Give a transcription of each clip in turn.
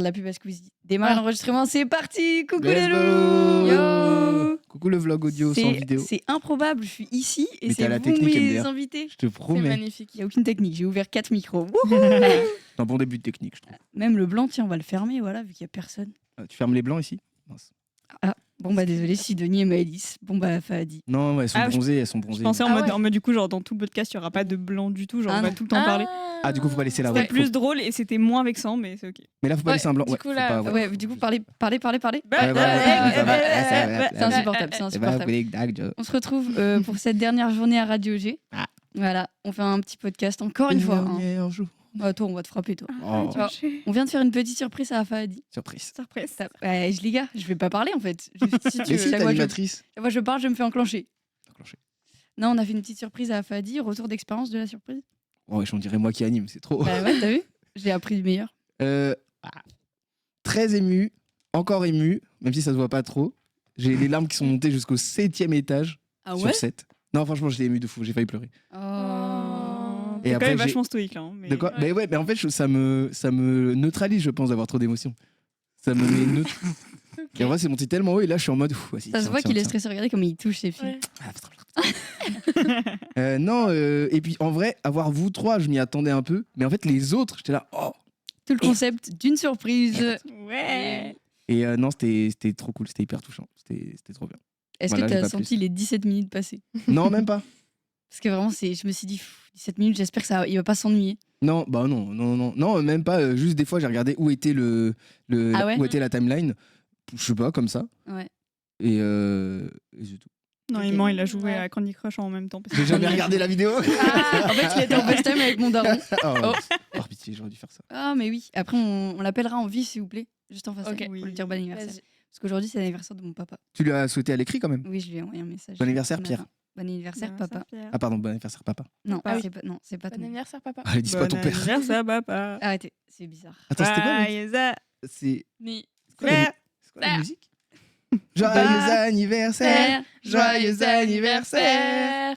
La pub à Squeezie démarre l'enregistrement, c'est parti. Coucou Let's les loups. go. Coucou le vlog audio sans vidéo. C'est improbable, je suis ici et Mais c'est t'as la vous technique, mes MDR. invités. Je te C'est promets. magnifique. Il n'y a aucune technique, j'ai ouvert 4 micros. C'est un bon début de technique, je trouve. Même le blanc, tiens, on va le fermer, voilà, vu qu'il n'y a personne. Tu fermes les blancs ici? Mince. Bon bah désolé, Sidonie et Maëlys. Bon bah Fahadi. Non, ouais, elles sont Ah, bronzées, elles sont Je bronzées. pensais Ah ouais. en mode du coup, genre dans tout le podcast, il n'y aura pas de blanc du tout, genre Ah on va non. tout le temps parler. Ah, du coup, faut pas laisser la C'était voix. plus drôle et c'était moins vexant, mais c'est ok. Mais là, faut pas Ouais, laisser un blanc. du Ouais, coup, faut là, pas, Ouais, du coup, parlez. Bah, Ouais, C'est voilà. insupportable, c'est Eh ben, insupportable. vous les- On se retrouve pour cette dernière journée à Radio G. Ah. Voilà, on fait un petit podcast encore une fois. Hein. Dernier jour. Ah, toi, on va te frapper, toi. Oh, Tu vois, on vient de faire une petite surprise à Fahadi. surprise. Surprise. Les gars, je vais pas parler en fait. Si tu Mais veux, si, chaque fois, l'animatrice. chaque fois que je parle, je me fais enclencher. Enclenché. Non, on a fait une petite surprise à Fahadi. Retour d'expérience de la surprise. Ouais, on dirait moi qui anime, c'est trop. Bah ouais, t'as vu? J'ai appris le meilleur. Très ému, encore ému, même si ça se voit pas trop. J'ai les larmes qui sont montées jusqu'au 7e étage Ah sur 7. Non, franchement, j'étais ému de fou, j'ai failli pleurer. Oh. Et Et après, quand même j'ai- vachement stoïque là. Hein, mais... De quoi? Mais ouais, mais en fait, ça me neutralise, je pense, d'avoir trop d'émotions. Ça me met neutre. Et en vrai, c'est monté tellement haut et là, je suis en mode. Vas-y, Ça se tiens, voit tiens, qu'il est tiens. stressé. Regardez comme il touche ses fils. Ouais. Non, et puis en vrai, avoir vous trois, je m'y attendais un peu. Mais en fait, les autres, j'étais là. Oh. Tout le concept d'une surprise. Ouais. Et non, c'était trop cool, c'était hyper touchant. C'était trop bien. Est-ce Voilà, que j'ai tu pas as senti plus. les 17 minutes passer? Non, même pas. Parce que vraiment, je me suis dit, 17 minutes, j'espère qu'il va pas s'ennuyer. Non, bah non, même pas. Juste des fois, j'ai regardé où était Ah ouais où était la timeline. Je sais pas, comme ça. Ouais. Et c'est tout. Non, il a joué Ouais. à Candy Crush en même temps. parce J'ai que- jamais regardé la vidéo. En fait, il était en FaceTime avec mon daron. Oh, par pitié, j'aurais dû faire ça. Ah, mais oui. Après, on l'appellera en vie, s'il vous plaît. Juste en face. Ok. Pour lui Oui. dire bon anniversaire. Vas-y. Parce qu'aujourd'hui, c'est l'anniversaire de mon papa. Tu lui as souhaité à l'écrit quand même. Oui, je lui ai envoyé un message. Bon anniversaire, ce Pierre. matin. Bon anniversaire, papa. Ah pardon, bon anniversaire papa. Non, Ah oui. c'est pas Bon ton. anniversaire, papa. Allez, dis pas ton père. Anniversaire, papa. Arrêtez, c'est bizarre. Attends, c'était quoi Joyeux C'est Ni. quoi, la- c'est quoi la musique? Joyeux anniversaire, joyeux anniversaire.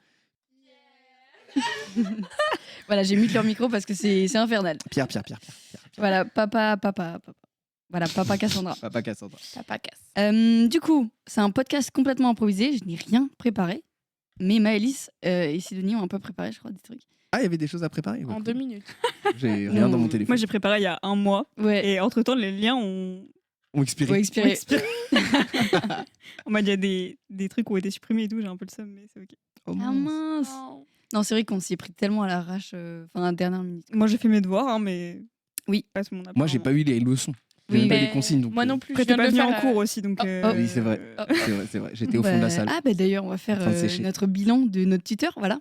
Voilà, j'ai mute leur micro parce que c'est infernal. Pierre. Voilà, papa. Voilà, papa Cassandra. Papa Cassandra. Papa casse. Du coup, c'est un podcast complètement improvisé. Je n'ai rien préparé. Mais Maëlys et Sidonie ont un peu préparé, je crois, des trucs. Ah, il y avait des choses à préparer. Ouais, En cool. 2 minutes. J'ai rien dans mon Moi, téléphone. j'ai préparé il y a un mois. Ouais. Et entre-temps, les liens ont. On expire. Faut expirer. On m'a dit, il y a des trucs qui ont été supprimés et tout, j'ai un peu le seum, mais c'est ok. Oh, Ah mince. Oh. Non, c'est vrai qu'on s'y est pris tellement à l'arrache, à la dernière minute. Moi, j'ai fait mes devoirs, hein, mais. Oui. Pas tout le monde a Moi, pas, j'ai hein. pas eu les leçons. J'ai Oui, même pas eu mais les consignes. Donc, Moi non plus. Après, je t'es viens pas de le venu en faire, cours aussi, donc. Oui, c'est vrai. C'est vrai. J'étais au fond de la salle. Ah, bah d'ailleurs, on va faire En train de sécher. notre bilan de notre tuteur, voilà.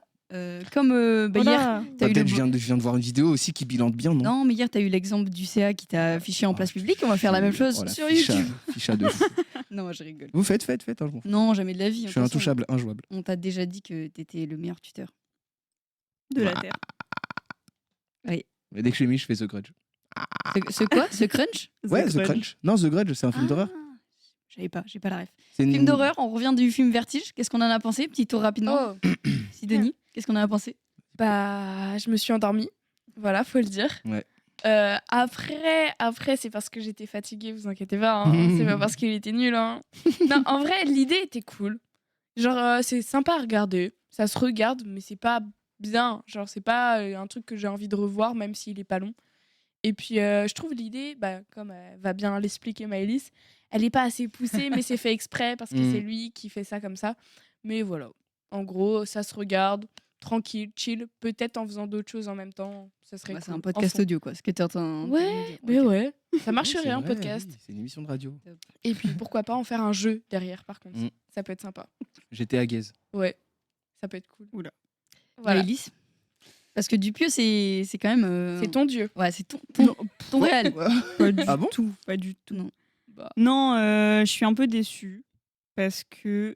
Comme bah, hier, Voilà. t'as eu Peut-être le... je viens de voir une vidéo aussi qui bilante bien, non? Non, mais hier, t'as eu l'exemple du CA qui t'a affiché en place publique. On va faire la même chose Oh, la sur ficha- YouTube. Ficha de fou. Non, je rigole. Vous faites, hein, je m'en fous. Non, jamais de la vie. Je suis intouchable, injouable. On t'a déjà dit que t'étais le meilleur tuteur. De la Terre. Mais dès que je suis mis, je fais The Grudge. Ce quoi? Ce crunch? Ouais, The Grudge. Non, The Grudge, c'est un film d'horreur. J'ai pas la ref. C'est une- Film d'horreur, on revient du film Vertige. Qu'est-ce qu'on en a pensé? Petit tour rapidement. Oh. Sidonie, qu'est-ce qu'on en a pensé? Bah, je me suis endormie. Voilà, faut le dire. Ouais. Après, c'est parce que j'étais fatiguée, vous inquiétez pas. Hein. C'est pas parce qu'il était nul. Hein. Non, en vrai, l'idée était cool. Genre, c'est sympa à regarder. Ça se regarde, mais c'est pas bien. Genre, c'est pas un truc que j'ai envie de revoir, même s'il est pas long. Et puis, je trouve l'idée, bah, comme va bien l'expliquer Maëlys, elle est pas assez poussée, mais c'est fait exprès parce que c'est lui qui fait ça comme ça. Mais voilà. En gros, ça se regarde. Tranquille, chill, peut-être en faisant d'autres choses en même temps, ça serait C'est cool. un podcast En fond. audio, quoi. Ce que t'es en train de Ouais, me dire. mais Ok. ouais, ça Ouais, marcherait c'est un vrai, podcast. oui, c'est une émission de radio. Et puis pourquoi pas en faire un jeu derrière, par contre. Mm. Ça peut être sympa. J'étais à Guez. Ouais, ça peut être cool. Oula. Voilà. Maëlys. Parce que Dupieux, c'est quand même. C'est ton dieu. Ouais, c'est ton réel. Pas du Ah bon tout, pas du tout. Non. Non, je suis un peu déçue parce que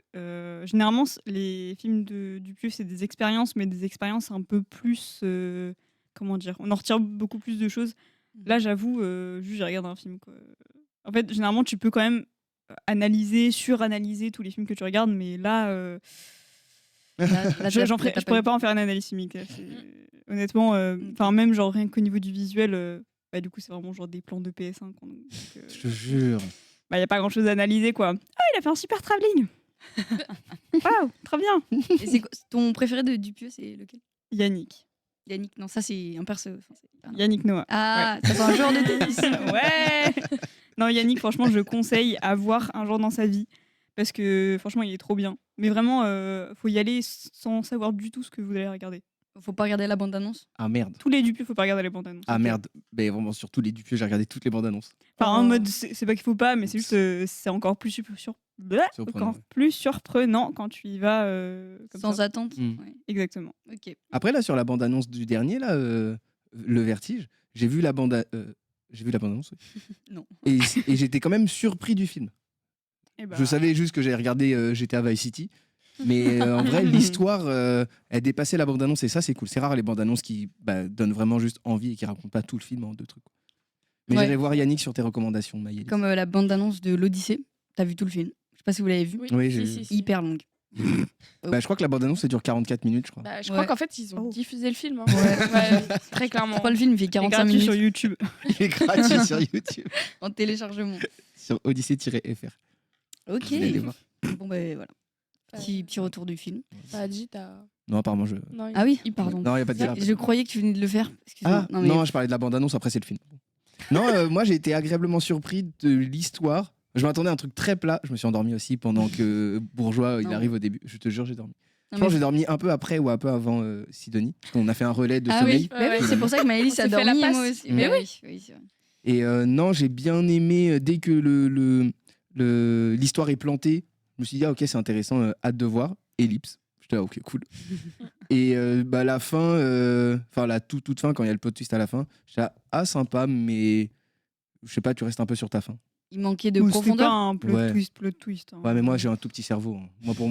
généralement les films de Dupieux c'est des expériences, mais des expériences un peu plus comment dire, on en retire beaucoup plus de choses. Là, j'avoue, juste j'ai regardé un film quoi. En fait, généralement tu peux quand même analyser, suranalyser tous les films que tu regardes, mais là Là, je pourrais pas en faire une analyse chimique. Honnêtement, enfin même genre rien qu'au niveau du visuel, Bah, du coup, c'est vraiment genre des plans de PS1. Je te jure. Bah, y a pas grand chose à analyser, quoi. Ah, il a fait un super travelling. Waouh, très bien. Et c'est quoi- ton préféré de Dupieux, c'est lequel? Yannick. Yannick, non, ça c'est un perso. Enfin, c'est- Yannick Noah. Ah, ça c'est un joueur de tennis. Ouais. Non, Yannick, franchement, je conseille à voir un jour dans sa vie. Parce que franchement, il est trop bien. Mais vraiment, faut y aller sans savoir du tout ce que vous allez regarder. Faut pas regarder la bande-annonce. Ah merde. Tous les Dupieux, faut pas regarder les bandes annonces. Ah merde. Mais vraiment, sur tous les Dupieux, j'ai regardé toutes les bandes annonces. Enfin, Oh. en mode, c'est pas qu'il faut pas, mais c'est juste, c'est encore plus Surprenant, ouais. plus surprenant quand tu y vas comme Sans ça. attente. Mm. Ouais. Exactement. Ok. Après, là, sur la bande annonce du dernier, là, Le Vertige, j'ai vu la bande. J'ai vu la bande annonce. Oui. Non. Et j'étais quand même surpris du film. Et bah, Je savais juste que j'avais regardé GTA Vice City. Mais en vrai, l'histoire, elle dépassait la bande-annonce et ça, c'est cool. C'est rare les bandes-annonces qui donnent vraiment juste envie et qui racontent pas tout le film en 2 trucs. Mais Ouais. j'irai voir Yannick sur tes recommandations, Maëlys. Comme la bande-annonce de l'Odyssée. T'as vu tout le film. Je sais pas si vous l'avez vu. Oui, j'ai si, vu. si. Hyper longue. Je crois que la bande-annonce, ça dure 44 minutes, je crois. Bah, je Ouais. crois qu'en fait, ils ont Oh. diffusé le film. Hein. Ouais. Ouais, très clairement. Je crois le film il fait c'est 45 gratuit minutes sur YouTube. Il est gratuit sur YouTube. en téléchargement. Sur odyssée-fr. Ok. Vous allez voir. Bon ben voilà. Petit retour du film. T'as dit, t'as. Non, apparemment, je. Non, Ah oui, il- pardon. Non, il n'y a pas de dire. Je croyais que tu venais de le faire. Excuse-moi. Ah, mais- non, je parlais de la bande-annonce, après, c'est le film. Non, moi, j'ai été agréablement surpris de l'histoire. Je m'attendais à un truc très plat. Je me suis endormi aussi pendant que Bourgeois il Non. arrive au début. Je te jure, j'ai dormi. Non, Je pense que mais- j'ai dormi un peu après ou un peu avant Sidonie. Parce qu'on a fait un relais de Ah sommeil. oui, bah oui, c'est pour ça que Maëlys On a s'est fait dormi la et passe. moi aussi. Mais Bah oui, c'est vrai. Et non, j'ai bien aimé dès que l'histoire est plantée. Je me suis dit, ah, ok, c'est intéressant, hâte de voir. Ellipse. J'étais là, ok, cool. Et la fin, enfin la toute fin, quand il y a le plot twist à la fin, j'étais là, ah, sympa, mais je sais pas, tu restes un peu sur ta fin. Il manquait de Ou c'était pas profondeur. un plot Ouais. twist. Hein. Ouais, mais moi, j'ai un tout petit cerveau. Hein. Pour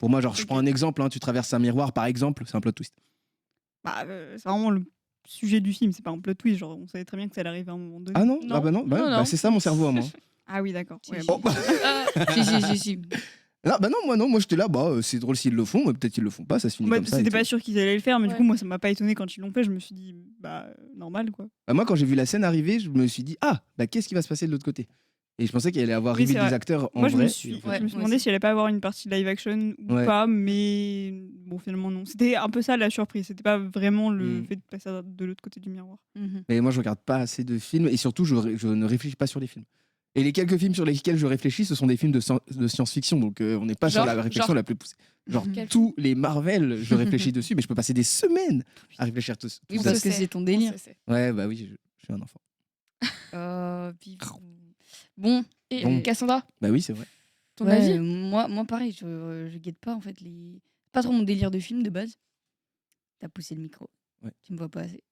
moi, genre, je prends un exemple, hein, tu traverses un miroir, par exemple, c'est un plot twist. Bah, c'est vraiment le sujet du film, c'est pas un plot twist. Genre, on savait très bien que ça allait arriver à un moment donné. Ah non, Non. Ah bah non, Non, non. c'est ça mon cerveau à moi. Ah oui, d'accord. Si, Ouais, si. bon. Si. Ah, bah non, moi j'étais là, c'est drôle s'ils le font, mais peut-être qu'ils le font pas, ça se finit Bah, comme ça. c'était et pas tout. sûr qu'ils allaient le faire, mais Ouais. du coup, moi, ça m'a pas étonné quand ils l'ont fait. Je me suis dit, bah, normal, quoi. Bah, moi, quand j'ai vu la scène arriver, je me suis dit, ah, bah qu'est-ce qui va se passer de l'autre côté? Et je pensais qu'il allait avoir Oui, arrivé c'est des vrai. acteurs en Moi, je vrai. me suis, et en Ouais, je me suis moi demandé aussi. s'il allait pas avoir une partie live action ou Ouais. pas, mais bon, finalement, non. C'était un peu ça la surprise. C'était pas vraiment le Mm. fait de passer de l'autre côté du miroir. Mhm. Mais moi, je regarde pas assez de films et surtout, je ne réfléchis pas sur les films. Et les quelques films sur lesquels je réfléchis, ce sont des films de science-fiction, donc on n'est pas sur Genre- la réflexion genre- la plus poussée. Genre Mhm. Quel tous les Marvel, je réfléchis dessus, mais je peux passer des semaines à réfléchir tous. Oui, tout parce ça. que c'est ton délire. On se sait. Ouais, bah oui, je suis un enfant. Bon, Et Bon. Cassandra, Bah oui, c'est vrai. ton ouais, avis moi pareil, je guette pas en fait les. Pas trop mon délire de film de base. T'as poussé le micro. Ouais. Tu me vois pas assez.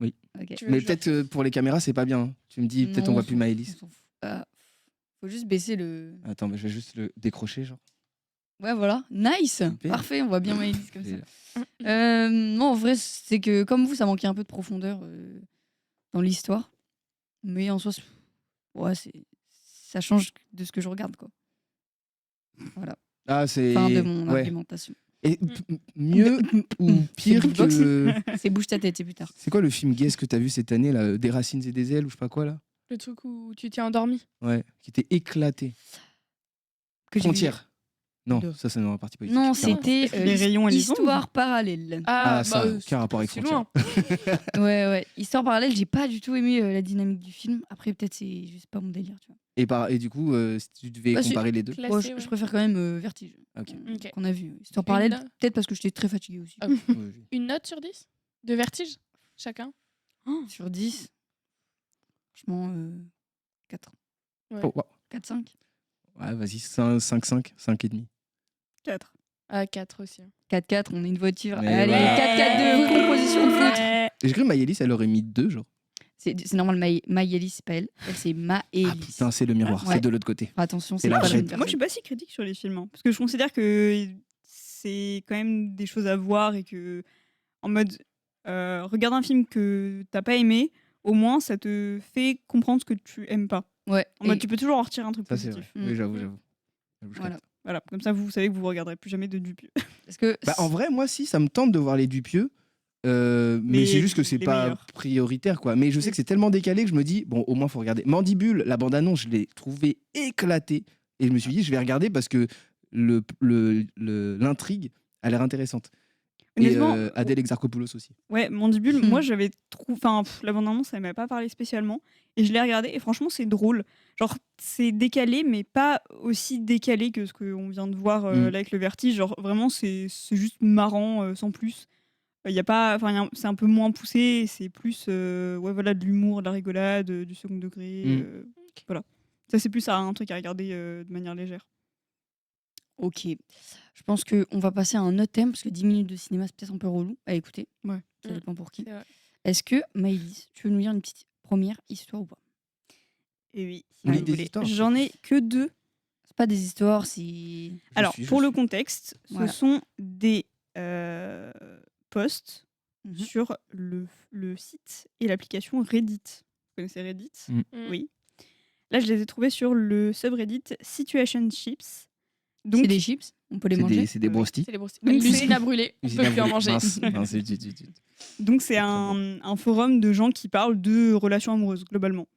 Oui. Ok. Tu veux Mais que je- peut-être pour les caméras, c'est pas bien. Hein. Tu me dis, peut-être Non, on voit s'en plus fout, Maëlys. on s'en fout. Faut juste baisser le. Attends, mais je vais juste le décrocher, genre. Ouais, voilà. Nice. Super. Parfait, on voit bien Maëlys comme ça. Et- Non, en vrai, c'est que comme vous, ça manquait un peu de profondeur dans l'histoire. Mais en soi, ouais, ça change de ce que je regarde, quoi. Voilà. Ah, c'est. Fin de mon ouais. argumentation. Et mieux ou pire C'est beatbox. que. C'est bouge ta tête, c'est plus tard. C'est quoi le film Guess que t'as vu cette année, là? Des racines et des ailes, ou je sais pas quoi, là? Le truc où tu t'es endormi. Ouais, qui était éclaté. Que j'ai vu. Frontière. Non, De- ça c'est dans la partie politique. Non, Aucun rapport. c'était Les rayons et les Histoire parallèle. Ah, ça, bah, aucun rapport avec c'est Frontière. loin. Ouais. Histoire parallèle, j'ai pas du tout aimé la dynamique du film. Après, peut-être c'est juste pas mon délire, tu vois. Et du coup, si tu devais Bah, comparer les deux. Classé, Bon, ouais. je préfère quand même Vertige. Ok. Ok. Qu'on a vu. Histoire parallèle, Une- peut-être parce que j'étais très fatiguée aussi. Ah. Ouais, Une note sur 10 de Vertige chacun. Sur 10, franchement, 4. Oh, wow. 4-5. Ouais, vas-y, 5,5, 5,5. 4. À 4 aussi. 4-4, on est une voiture. Mais Allez, voilà. 4-4 de composition de flûte. Et j'ai cru que Maëlys, elle aurait mis 2, genre. C'est normal, Maëlys, c'est pas elle. Elle, c'est Maëlys. Ah putain, c'est le miroir, Ouais. c'est de l'autre côté. Attention, C'est c'est la pas la vraie. même Moi, je suis personne. pas si critique sur les films, hein, parce que je considère que c'est quand même des choses à voir et que, en mode, regarde un film que t'as pas aimé, au moins ça te fait comprendre ce que tu aimes pas. Ouais. En mode, et- tu peux toujours en retirer un truc Ça, c'est positif. vrai. Mm. Oui, j'avoue. J'avoue, je Voilà. capte. Voilà, comme ça vous savez que vous regarderez plus jamais de Dupieux. Parce que Bah, en vrai, moi, si, ça me tente de voir les Dupieux. Mais c'est juste que c'est les pas meilleurs. prioritaire, quoi. Mais je sais que c'est tellement décalé que je me dis, bon, au moins, faut regarder. Mandibule, la bande-annonce, je l'ai trouvée éclatée. Et je me suis dit, je vais regarder parce que l'intrigue a l'air intéressante. Et Honnêtement, Adèle Exarchopoulos aussi. ouais, Mandibule, moi j'avais trouvé. Enfin, la bande-annonce, ça m'avait pas parlé spécialement. Et je l'ai regardé, et franchement, c'est drôle. Genre, c'est décalé, mais pas aussi décalé que ce qu'on vient de voir là avec le Vertige. Genre, vraiment, c'est juste marrant, sans plus. Y a pas, enfin, c'est un peu moins poussé, c'est plus ouais, voilà, de l'humour, de la rigolade, du second degré. Voilà. Ça, c'est plus un truc à regarder de manière légère. Ok. Je pense qu'on va passer à un autre thème, parce que 10 minutes de cinéma, c'est peut-être un peu relou à écouter. Ouais. Ça dépend pour qui. C'est vrai. Est-ce que, Maëlys, tu veux nous lire une petite première histoire ou pas? Et oui, si On lit vous des voulez. histoires. J'en ai que 2. C'est pas des histoires, c'est. Alors, Je pour le suis. contexte, Voilà. ce sont des posts Mhm. sur le site et l'application Reddit. Vous connaissez Reddit? Mm. Oui. Là, je les ai trouvés sur le subreddit Situationships. Donc, C'est des chips, on peut les manger. C'est des Ouais. brostis. C'est les broustilles. Donc, L'usine a brûlé, on peut plus en manger. Mince, mince, donc c'est très un forum de gens qui parlent de relations amoureuses, globalement.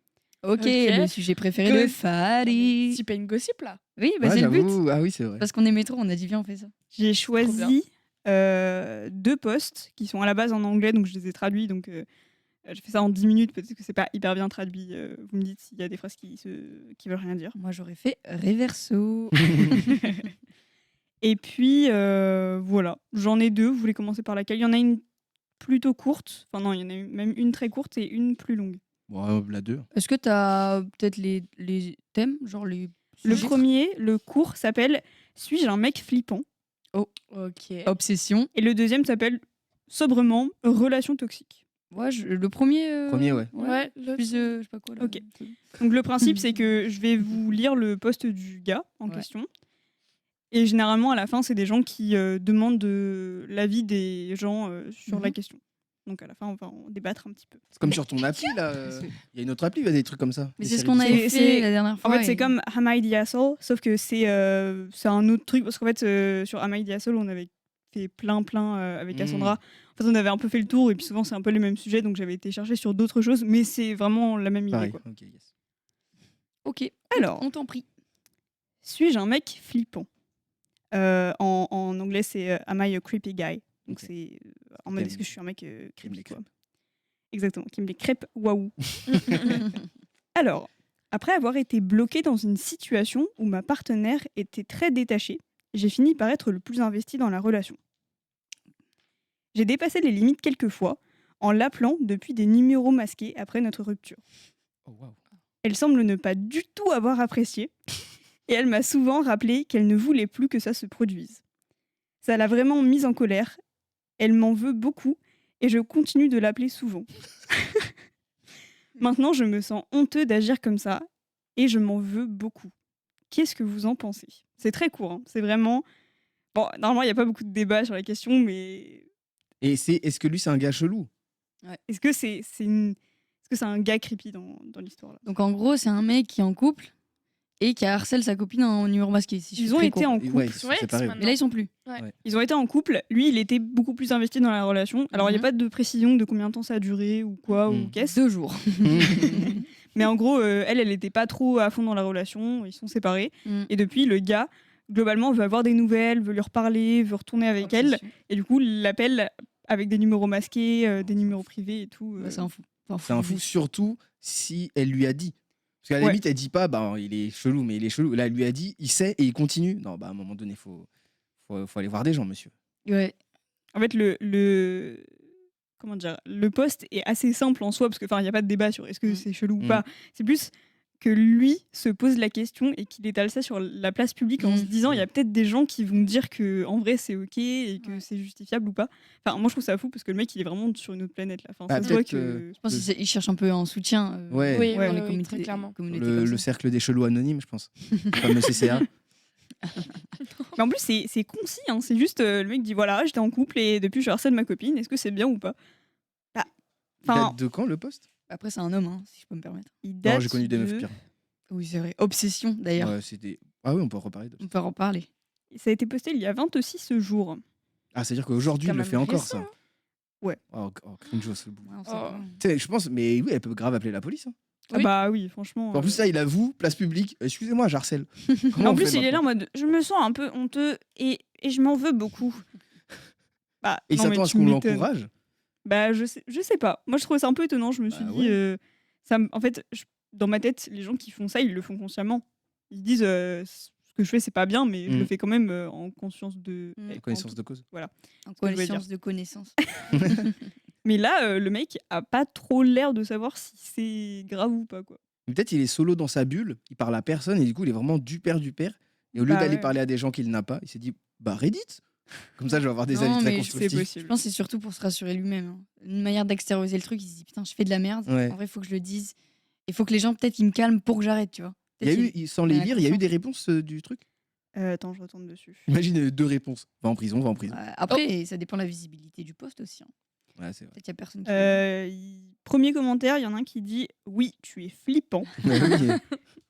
Ok, Ok. le sujet préféré de Fari. C'est pas une gossip là. Oui, bah Ouais, c'est le but. j'avoue. Ah oui, c'est vrai. Parce qu'on aimait trop, on a dit viens, on fait ça. J'ai bien. choisi 2 posts qui sont à la base en anglais, donc je les ai traduits. Donc j'ai fait ça en 10 minutes, peut-être que c'est pas hyper bien traduit. Vous me dites s'il y a des phrases qui veulent rien dire. Moi, j'aurais fait reverso. Et puis voilà, j'en ai 2. Vous voulez commencer par laquelle? Il y en a une plutôt courte, enfin non, il y en a même une très courte et une plus longue. Bon, la 2. Est-ce que t'as peut-être les thèmes, genre les. Le sous-titres premier, le court, s'appelle Suis-je un mec flippant? Ok. Obsession. Et le deuxième s'appelle sobrement Relation toxique. Ouais, le premier. Premier, ouais. Ouais, l'autre. Plus, je sais pas quoi là. Ok. Donc le principe, c'est que je vais vous lire le post du gars en Ouais. question. Et généralement, à la fin, c'est des gens qui demandent l'avis des gens sur la Mhm. question. Donc à la fin, on va en débattre un petit peu. C'est comme sur ton appli, là. Il y a une autre appli, il y a des trucs comme ça. Mais Des c'est ce séries qu'on d'histoires. avait C'est- fait la dernière En fois. fait, c'est et- comme Am I the Asshole, sauf que c'est un autre truc. Parce qu'en fait, sur Am I the Asshole, on avait fait plein avec Cassandra. En fait, on avait un peu fait le tour, et puis souvent, c'est un peu les mêmes sujets, donc j'avais été chercher sur d'autres choses, mais c'est vraiment la même idée. Pareil. Quoi. Ok, yes. Ok. Alors, On t'en prie. suis-je un mec flippant? En anglais, c'est Am I a creepy guy? Donc Ok. c'est en mode T'aimes- est-ce que je suis un mec Qui aime creepy les quoi. crêpes. Exactement, qui me les crêpes waouh. Alors, après avoir été bloquée dans une situation où ma partenaire était très détachée, j'ai fini par être le plus investi dans la relation. J'ai dépassé les limites quelques fois en l'appelant depuis des numéros masqués après notre rupture. Oh, waouh. Elle semble ne pas du tout avoir apprécié et elle m'a souvent rappelé qu'elle ne voulait plus que ça se produise. Ça l'a vraiment mise en colère, elle m'en veut beaucoup et je continue de l'appeler souvent. Maintenant, je me sens honteux d'agir comme ça et je m'en veux beaucoup. Qu'est-ce que vous en pensez? C'est très court, hein. C'est vraiment... Bon, normalement, il n'y a pas beaucoup de débat sur la question, mais Et est-ce que lui, c'est un gars chelou? est-ce que c'est est-ce que c'est un gars creepy dans l'histoire là? Donc en gros, c'est un mec qui est en couple et qui harcèle sa copine en numéro masqué. Si je Ils fais ont très été court. en Ouais, couple. ils sont Ouais, séparés. c'est Mais là, ils sont plus. Ils ont été en couple. Lui, il était beaucoup plus investi dans la relation. Alors, il n'y a Mhm. pas de précision de combien de temps ça a duré ou quoi ou Mhm. qu'est-ce. 2 jours. Mais en gros, elle n'était pas trop à fond dans la relation. Ils sont séparés. Mm. Et depuis, le gars, globalement, veut avoir des nouvelles, veut lui reparler, veut retourner avec elle. Obsession. Et du coup, l'appelle avec des numéros masqués, des numéros privés et tout. Bah, c'est un fou. C'est un fou, surtout si elle lui a dit. Parce qu'à la Ouais. limite, elle dit pas, bah, il est chelou, mais il est chelou. Là, elle lui a dit, il sait et il continue. Non, bah, à un moment donné, faut aller voir des gens, monsieur. Ouais. En fait, comment dire, le post est assez simple en soi, parce qu'il n'y a pas de débat sur est-ce que Mm. c'est chelou ou Mm. pas. C'est plus que lui se pose la question et qu'il étale ça sur la place publique en Mm. se disant il y a peut-être des gens qui vont dire que en vrai c'est ok et que Ouais. c'est justifiable ou pas. Enfin, moi je trouve ça fou parce que le mec il est vraiment sur une autre planète là. Enfin, Bah, ça se voit peut-être que... Je pense qu'il cherche un peu un soutien Ouais. Oui, Ouais, dans les oui, communautés, très clairement. communautés Le comme ça. cercle des chelous anonymes, je pense. Le fameux CCA. Mais en plus c'est concis, hein. C'est juste le mec dit voilà j'étais en couple et depuis je harcèle ma copine, est-ce que c'est bien ou pas? Bah, Il enfin, date de quand, le poste? Après, c'est un homme, hein, si je peux me permettre. il Non, date j'ai connu des meufs de- pires. Oui, c'est vrai. Obsession, d'ailleurs. Ouais, c'était... Ah oui, on peut en reparler. On peut en reparler. Ça a été posté il y a 26 jours. Ah, c'est-à-dire qu'aujourd'hui, C'est il le quand fait même encore, récent, ça. Cringe ce bout. Ouais, on sait Oh. pas. Tu sais, je pense, mais oui, elle peut grave appeler la police. Hein. Ah Oui. bah oui, franchement. En plus, ça, il avoue, place publique. Excusez-moi, j'harcèle. Comment En on plus, fait il est là maintenant en mode je me sens un peu honteux et je m'en veux beaucoup. Bah, Et il non, mais s'attend à ce tu qu'on m'étonnes. l'encourage. Bah, je sais pas. Moi, je trouvais ça un peu étonnant. Je me suis Bah dit, ouais. en fait, dans ma tête, les gens qui font ça, ils le font consciemment. Ils disent, ce que je fais, c'est pas bien, mais je le Mm. fais quand même en conscience de. Mm. En connaissance de cause. En que je voulais connaissance de connaissance. Mais là, le mec a pas trop l'air de savoir si c'est grave ou pas, quoi. Mais peut-être il est solo dans sa bulle, il parle à personne et du coup, il est vraiment du père du père. Et au lieu Bah d'aller ouais. parler à des gens qu'il n'a pas, il s'est dit bah Reddit. Comme ça, je vais avoir des Non, avis très mais C'est constructifs. Je possible. pense que c'est surtout pour se rassurer lui-même. Hein. Une manière d'extérioriser le truc, il se dit putain, je fais de la merde. Ouais. En vrai, il faut que je le dise. Il faut que les gens, peut-être, qu'ils me calment pour que j'arrête, tu vois. Il y a Peut-être eu, sans les il a lire, il y a eu conscience. des réponses du truc. Attends, je retourne dessus. Imagine 2 réponses. Va en prison, va en prison. Après, ça dépend de la visibilité du poste aussi. Hein. Ouais, c'est vrai. Peut-être qu'il y a personne qui. Premier commentaire, il y en a un qui dit oui, tu es flippant. Ouais, oui.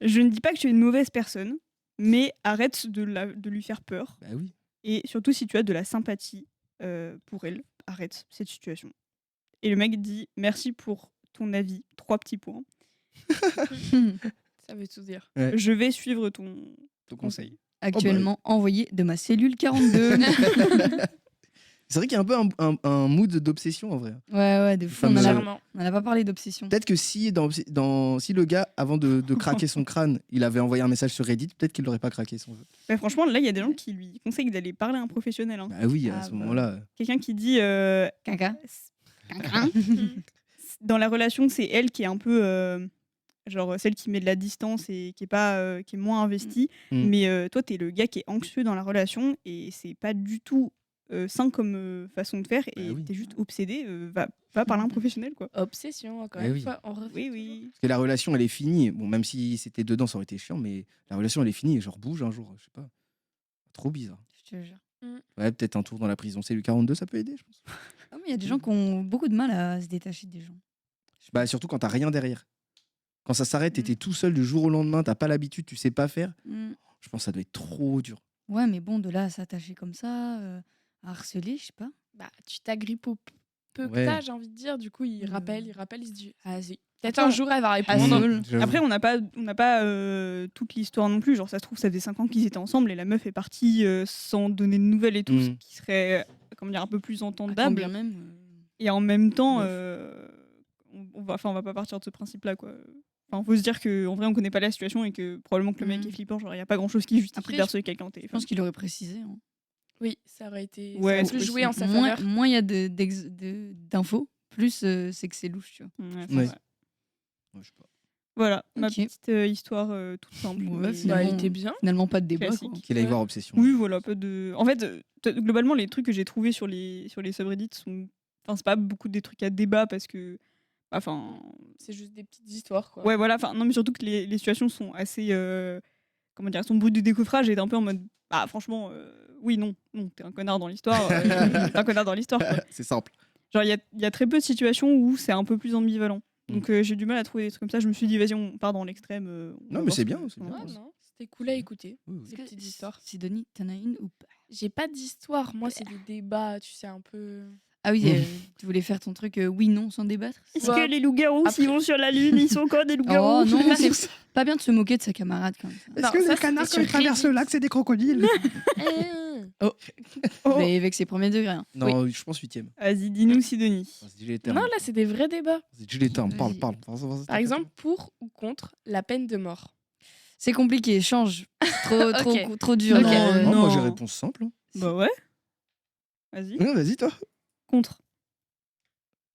Je ne dis pas que tu es une mauvaise personne, mais arrête de lui faire peur. Bah oui. Et surtout, si tu as de la sympathie pour elle, arrête cette situation. Et le mec dit merci pour ton avis. 3 petits points. Ça veut tout dire. Ouais. Je vais suivre ton. Ton conseil. Actuellement envoyé de ma cellule 42. C'est vrai qu'il y a un peu un mood d'obsession en vrai. Ouais, de fou. On Fameux. en a, Clairement. on en a pas parlé d'obsession. Peut-être que si, si le gars, avant de craquer son crâne, il avait envoyé un message sur Reddit, peut-être qu'il n'aurait pas craqué son jeu. Bah, franchement, là, il y a des gens qui lui conseillent d'aller parler à un professionnel. Hein. Bah oui, à Ah, ce bah. moment-là. Quelqu'un qui dit Caca. dans la relation, c'est elle qui est un peu genre celle qui met de la distance et qui est moins investie. Mm. Mais toi, t'es le gars qui est anxieux dans la relation et c'est pas du tout sain comme façon de faire et Bah oui. t'es juste obsédé. Va parler à un professionnel, quoi. Obsession, encore Eh une oui. fois. On refait Oui, toujours. oui. Parce que la relation, elle est finie. Bon, même si c'était dedans, ça aurait été chiant, mais la relation, elle est finie. Genre, bouge un jour, je sais pas. Trop bizarre. Je te jure. Ouais, peut-être un tour dans la prison. C'est le 42, ça peut aider, je pense. Ah, mais il y a des gens qui ont beaucoup de mal à se détacher des gens. Bah, surtout quand t'as rien derrière. Quand ça s'arrête, Mm. t'es tout seul du jour au lendemain, t'as pas l'habitude, tu sais pas faire. Mm. Je pense que ça doit être trop dur. Ouais, mais bon, de là à s'attacher comme ça, à harceler, je sais pas. Bah, tu t'agrippes au peu que Ouais. t'as, j'ai envie de dire. Du coup, il Mm. rappelle, il se dit, ah, vas-y. Peut-être Attends. un jour, elle va répondre. Hassel. J'avoue. Après, on n'a pas toute l'histoire non plus. Genre, ça se trouve, ça faisait 5 ans qu'ils étaient ensemble et la meuf est partie sans donner de nouvelles et tout, Mm. ce qui serait comment dire, un peu plus Ah, quand entendable. bien même. Et en même temps, Bof. on va pas partir de ce principe-là, quoi. Enfin, faut se dire qu'en vrai, on connaît pas la situation et que probablement que le mec Mhm. est flippant. Genre, il y a pas grand-chose qui justifie Après, d'harceler quelqu'un au Je téléphone. pense qu'il aurait précisé. Hein. Oui, ça aurait été. Ouais, ça aurait c'est plus joué possible. en sa Moins faveur. moins il y a d'infos, plus c'est que c'est louche, tu vois. Ouais, Ouais. ouais. Ouais, je sais pas. Voilà, ma Ok. petite histoire toute simple. Ouais, mais- finalement. Bah, il était bien. Finalement, pas de débat. Classique. Quoi. Qu'il aille Ouais. voir Obsession. Oui, voilà, pas de. En fait, globalement, les trucs que j'ai trouvés sur les subreddits sont. Enfin, c'est pas beaucoup des trucs à débat parce que. Enfin. C'est juste des petites histoires, quoi. Ouais, voilà. Enfin, non, mais surtout que les situations sont assez. Comment dire, sont brutes de décoffrage et t'es un peu en mode. Bah, franchement, oui, non, t'es un connard dans l'histoire. T'es un connard dans l'histoire, quoi. C'est simple. Genre, il y a très peu de situations où c'est un peu plus ambivalent. Donc, j'ai du mal à trouver des trucs comme ça. Je me suis dit, vas-y, on part dans l'extrême. On va mais voir c'est ce bien, que- c'est ce qu'on bien. en Ouais, pense. non, c'était cool à écouter. Oui, oui. Ces petites histoires. Sidonie, t'en as une ou pas? J'ai pas d'histoire. Moi, c'est des débats, tu sais, un peu. Ah oui, Mm. tu voulais faire ton truc oui, non, sans débattre? Est-ce Ouais. que les loups-garous, Après- s'ils vont sur la Lune, ils sont encore des loups-garous Oh non, c'est pas bien de se moquer de sa camarade comme ça. Non, ça, c'était sur Reddit. c'est des crocodiles Oh. Mais avec ses premiers degrés. Hein. Non, je pense 8ème. Vas-y, dis-nous, Sidonie. Vas-y, dis les termes. Non, là, c'est des vrais débats. Vas-y, dis les termes. Parle, Vas-y. parle. Vas-y, Par exemple, pour ou contre la peine de mort. C'est compliqué, change. Trop, trop, Ok. trop dur. Ok. là. Non, moi non. j'ai réponse simple. hein. Bah ouais. Vas-y. Ouais, vas-y, toi. Contre.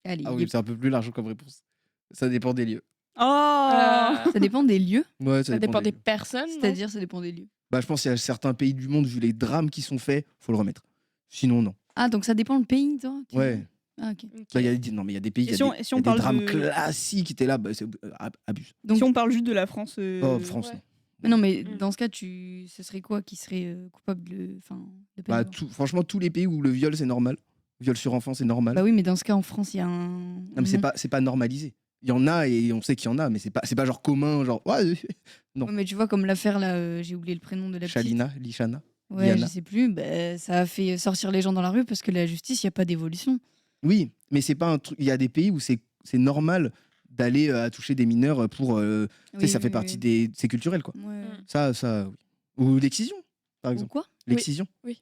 Allez, Ah oui, c'est un peu plus large comme réponse. Ça dépend des lieux. Oh ça dépend des lieux. Ouais, Ça dépend des lieux. personnes. non C'est-à-dire, ça dépend des lieux. Bah, je pense qu'il y a certains pays du monde, vu les drames qui sont faits, faut le remettre. Sinon, non. Ah, donc ça dépend le pays, toi tu Ouais. dis Ah, ok. Ok. Bah, non, mais il y a des pays, il y a Et si on- des, et si il y a on des parle drames de- classiques qui étaient là, bah, c'est abuse. Donc, Si on parle juste de la France. Oh, France, ouais. non. mais non, mais Mm. dans ce cas, ce serait quoi qui serait coupable de peine Bah, de mort franchement, tous les pays où le viol, c'est normal. Viol sur enfant, c'est normal. Bah oui, mais dans ce cas, en France, il y a un. Non, mais c'est pas normalisé. Il y en a et on sait qu'il y en a, mais c'est pas genre commun, genre, ouais, non. Ouais, mais tu vois, comme l'affaire là, j'ai oublié le prénom de la petite. Shalina, Lishana. Ouais, Diana. je sais plus. Bah, ça a fait sortir les gens dans la rue parce que la justice, il n'y a pas d'évolution. Oui, mais c'est pas un truc. Il y a des pays où c'est normal d'aller toucher des mineurs pour. Tu sais, ça fait partie des. C'est culturel, quoi. Ouais. Ça, oui. Ou l'excision, par Ou exemple. quoi? L'excision. Oui.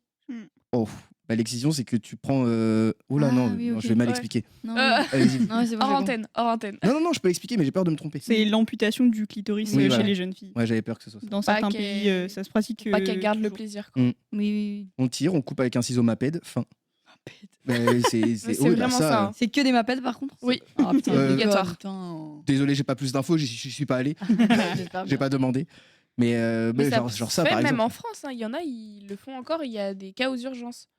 Oh, bah, l'excision, c'est que tu prends. Oh là, Ah, non, oui, non, ok. je vais mal Ouais. expliquer. Non, Allez-y. non, c'est bon, Hors j'ai compris. antenne. Non, je peux expliquer, mais j'ai peur de me tromper. C'est l'amputation du clitoris Oui, chez voilà. les jeunes filles. Ouais, j'avais peur que ce soit ça. Dans Faut pas certains qu'elle- pays, ça se pratique. Faut pas qu'elle garde le toujours. plaisir. Quoi. Mm. Oui. On tire, on coupe avec un ciseau maped, fin. Bah, c'est C'est oh, bah, vraiment ça, hein. C'est que des mapettes par contre? Oui. Ah putain, Obligatoire. putain. Désolé, j'ai pas plus d'infos, j'y suis pas allé, J'espère j'ai bien. pas demandé. Mais, Mais genre ça, se par fait même exemple. en France, hein. Il y en a, ils le font encore. Il y a des cas aux urgences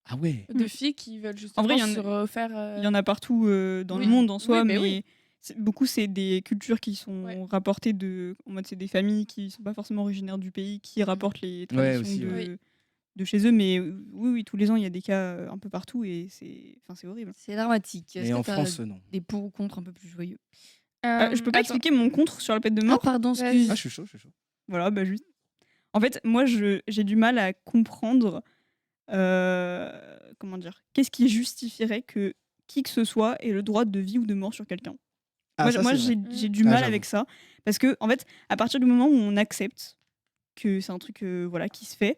Ah ouais. de filles qui veulent justement En vrai, il y en a- se refaire. Il y en a partout dans Oui. le monde en soi, Oui, mais mais oui. beaucoup, c'est des cultures qui sont Ouais. rapportées en mode, c'est des familles qui sont pas forcément originaires du pays, qui rapportent les traditions aussi, de, ouais. de chez eux. Mais oui, tous les ans, il y a des cas un peu partout et c'est horrible. C'est dramatique. Mais Est-ce en que t'as France, non. des pour ou contre un peu plus joyeux? Je peux pas Attends. expliquer mon contre sur la peine de Ah mort. pardon, Vas-y. excuse. Ah, je suis chaud. Voilà, bah juste. En fait, moi, j'ai du mal à comprendre, comment dire, qu'est-ce qui justifierait que qui que ce soit ait le droit de vie ou de mort sur quelqu'un. Ah, Moi, ça, moi, c'est vrai. j'ai du Ah, mal j'avoue. avec ça. Parce que, en fait, à partir du moment où on accepte que c'est un truc voilà, qui se fait,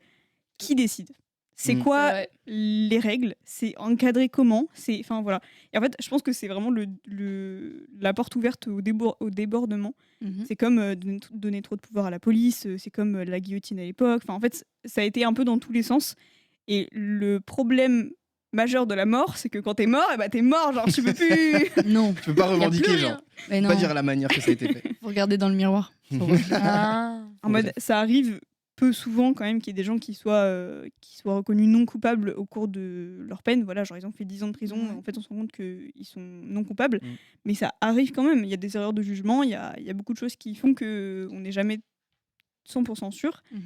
qui décide? C'est Mm. quoi C'est vrai. les règles? C'est encadré comment? Enfin, voilà. Et en fait, je pense que c'est vraiment la porte ouverte au débordement. Mhm. C'est comme donner trop de pouvoir à la police, c'est comme la guillotine à l'époque. Enfin, en fait, ça a été un peu dans tous les sens. Et le problème majeur de la mort, c'est que quand t'es mort, t'es mort, genre tu peux plus. Non, Tu peux pas Y a plus revendiquer, rien. genre. mais non. Pas dire à la manière que ça a été fait. Faut regarder dans le miroir. Ah. En mode, ça arrive peu souvent quand même qu'il y ait des gens qui soient reconnus non coupables au cours de leur peine. Voilà, genre ils ont fait 10 ans de prison, Ouais. en fait on se rend compte qu'ils sont non coupables. Mm. Mais ça arrive quand même, il y a des erreurs de jugement, il y a beaucoup de choses qui font qu'on n'est jamais 100% sûr. Mhm.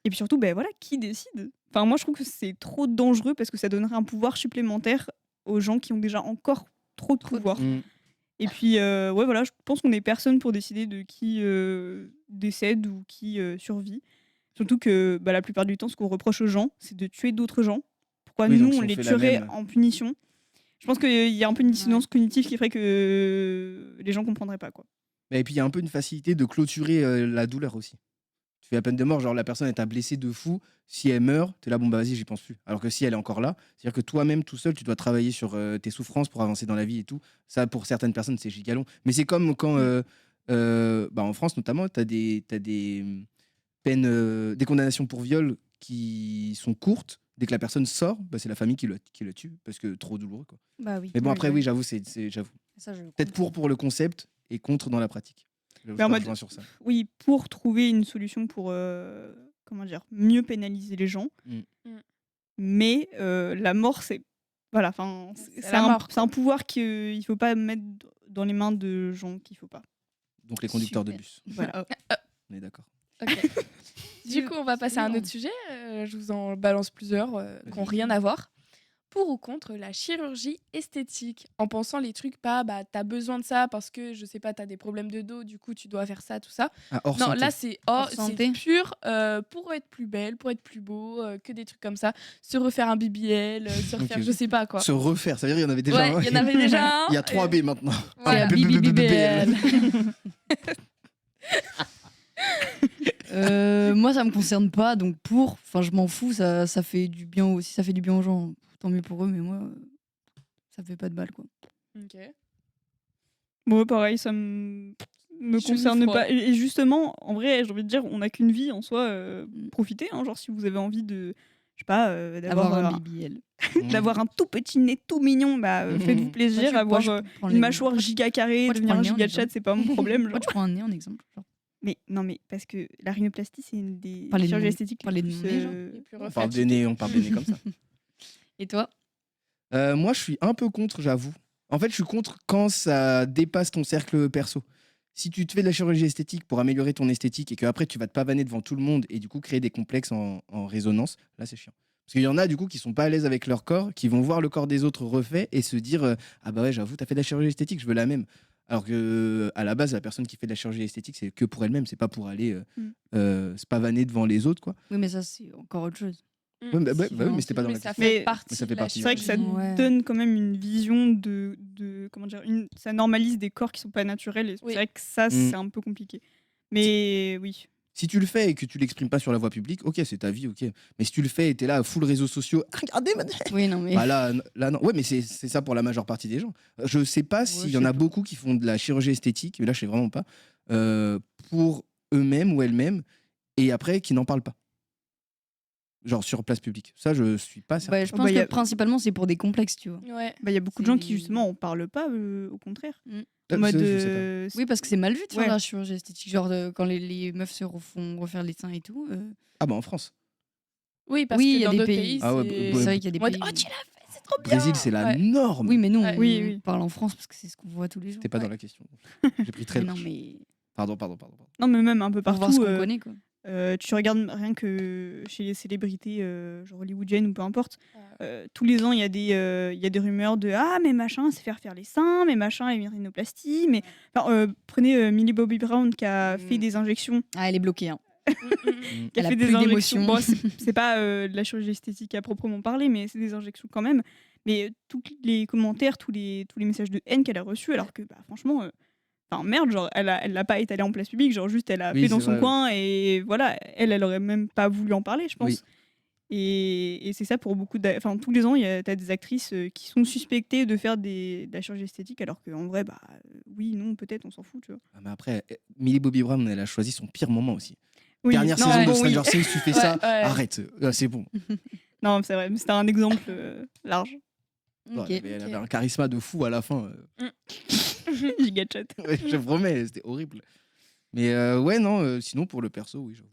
Et puis surtout, voilà, qui décide? Enfin, moi je trouve que c'est trop dangereux parce que ça donnerait un pouvoir supplémentaire aux gens qui ont déjà encore trop de pouvoir. Mm. Et puis, ouais, voilà, je pense qu'on est personne pour décider de qui décède ou qui survit. Surtout que la plupart du temps, ce qu'on reproche aux gens, c'est de tuer d'autres gens. Pourquoi Oui, donc nous, si on on les fait la tuerait même. en punition? Je pense qu'il y a un peu une dissonance cognitive qui ferait que les gens comprendraient pas, quoi. Et puis il y a un peu une facilité de clôturer la douleur aussi. Tu fais la peine de mort, genre la personne elle t'a blessé de fou, si elle meurt, t'es là, bon bah vas-y, j'y pense plus. Alors que si elle est encore là, c'est-à-dire que toi-même tout seul, tu dois travailler sur tes souffrances pour avancer dans la vie et tout. Ça, pour certaines personnes, c'est giga long. Mais c'est comme quand, en France notamment, t'as des peines, des condamnations pour viol qui sont courtes. Dès que la personne sort, c'est la famille qui le tue parce que trop douloureux, quoi. Bah oui. Mais bon, après, ouais. oui, j'avoue, j'avoue. Ça, je Peut-être pour le concept et contre dans la pratique. Je Mais en te mode- rejoins sur ça. Oui, pour trouver une solution pour comment dire, mieux pénaliser les gens. Mm. Mm. Mais la mort, c'est voilà, enfin, C'est la mort, c'est un pouvoir qu'il faut pas mettre dans les mains de gens qu'il faut pas. Donc les conducteurs de Super. bus. Voilà. On est d'accord. Ok. Du coup, on va passer à un Suivant. autre sujet. Je vous en balance plusieurs qui n'ont rien à voir. Pour ou contre la chirurgie esthétique? En pensant les trucs pas, t'as besoin de ça parce que, je sais pas, t'as des problèmes de dos, du coup, tu dois faire ça, tout ça. Ah, hors Non, santé. là, c'est Hors santé. pur pour être plus belle, pour être plus beau, que des trucs comme ça. Se refaire un BBL, se refaire, Ok. je sais pas quoi. Se refaire, ça veut dire qu'il y en avait déjà Ouais, un. il y en avait déjà un. Il y a 3 B maintenant. Voilà. Ah, BBL. Moi, ça me concerne pas, donc enfin, je m'en fous, ça fait du bien aussi, ça fait du bien aux gens, tant mieux pour eux, mais moi, ça fait pas de balle, quoi. Ok. Bon, me Chemise concerne froide. pas. Et justement, en vrai, j'ai envie de dire, on n'a qu'une vie en soi. Mm. Profitez, hein, genre si vous avez envie de, je sais pas, Avoir d'avoir un BBL. d'avoir un tout petit nez tout mignon, faites-vous plaisir. Avoir une mâchoire giga carrée, Moi, tu devenir prends un le nez en giga chat, exemple. c'est pas mon problème. Moi, genre. tu prends un nez en exemple. Genre. Mais non, mais parce que la rhinoplastie, c'est une des Parlez de chirurgies mon- esthétiques parlez de les mon plus, nez, genre. Les plus On parle refatigués. des nez comme ça. Et toi? Moi, je suis un peu contre, j'avoue. En fait, je suis contre quand ça dépasse ton cercle perso. Si tu te fais de la chirurgie esthétique pour améliorer ton esthétique et qu'après tu vas te pavaner devant tout le monde et du coup créer des complexes en résonance, là c'est chiant. Parce qu'il y en a du coup qui sont pas à l'aise avec leur corps, qui vont voir le corps des autres refait et se dire ah bah ouais, j'avoue, t'as fait de la chirurgie esthétique, je veux la même. Alors que à la base, la personne qui fait de la chirurgie esthétique, c'est que pour elle-même, c'est pas pour aller se pavaner devant les autres, quoi. Oui, mais ça, c'est encore autre chose. Ouais, bah, Si, oui, mais c'était pas dans Mais la ça question. fait Mais partie ça fait de la partie. C'est vrai que ça chirurgie. Ouais. donne quand même une vision de comment dire, ça normalise des corps qui sont pas naturels. Et Oui. c'est vrai que ça, c'est un peu compliqué. Mais oui. Si tu le fais et que tu l'exprimes pas sur la voie publique, ok, c'est ta vie, ok. Mais si tu le fais et t'es là, full réseaux sociaux, ah, regardez, Oui, non, mais. bah là, non. Ouais, mais c'est ça pour la majeure partie des gens. Je sais pas s'il je y en sais a pas. beaucoup qui font de la chirurgie esthétique, mais là, je sais vraiment pas, pour eux-mêmes ou elles-mêmes, et après, qui n'en parlent pas. Genre sur place publique. Ça, je suis pas certain. Bah, je Oh, pense bah, y que a- principalement, c'est pour des complexes, tu vois. Ouais. Bah, il y a beaucoup de gens qui, C'est- justement, en parlent pas, au contraire. Mm. En mode. Ça, je sais pas. Oui, parce que c'est mal vu de faire Ouais. de la chirurgie esthétique. Genre, quand les meufs se font refaire les seins et tout. Ah bah en France. Oui, parce Oui, il que y a dans des d'autres pays. pays, Ah ouais, c'est C'est vrai qu'il y a des en mode, pays. oh, où- tu l'as fait, c'est trop bien. Brésil, c'est la Ouais. norme. Oui, mais nous, Ouais. on Oui. parle en France parce que c'est ce qu'on voit tous les jours. C'était pas dans Ouais. la question. J'ai pris très Mais non, large. mais Pardon. Non, mais même un peu pour voir partout. ce qu'on connaît, quoi. Tu regardes rien que chez les célébrités, genre hollywoodiennes ou peu importe. Ouais. Tous les ans, il y a des rumeurs de ah mais machin, c'est faire les seins, mais machin, et une rhinoplastie. Mais enfin, prenez Millie Bobby Brown qui a fait des injections. Ah, elle est bloquée. Hein. Qui Elle a a fait des plus injections. d'émotion. Bon, c'est pas de la chirurgie esthétique à proprement parler, mais c'est des injections quand même. Mais tous les commentaires, tous les messages de haine qu'elle a reçus, alors que bah, franchement. Enfin merde, genre elle l'a pas étalé en place publique, genre juste elle a Oui, fait dans c'est son vrai, coin et voilà, elle aurait même pas voulu en parler, je pense. Oui. Et c'est ça pour beaucoup enfin tous les ans, t'as des actrices qui sont suspectées de faire de la chirurgie esthétique alors qu'en vrai bah oui, non, peut-être on s'en fout, tu vois. Ah, mais après, Millie Bobby Brown, elle a choisi son pire moment aussi. Oui, Dernière non, saison de bon, Stranger oui. Things, tu fais Ouais, ça, ouais. arrête, c'est bon. Non, c'est vrai, mais c'était un exemple large. Ouais, Ok. elle avait un charisme de fou à la fin. Giga chat. Ouais, je promets, c'était horrible. Mais ouais, non, sinon pour le perso, oui, j'avoue.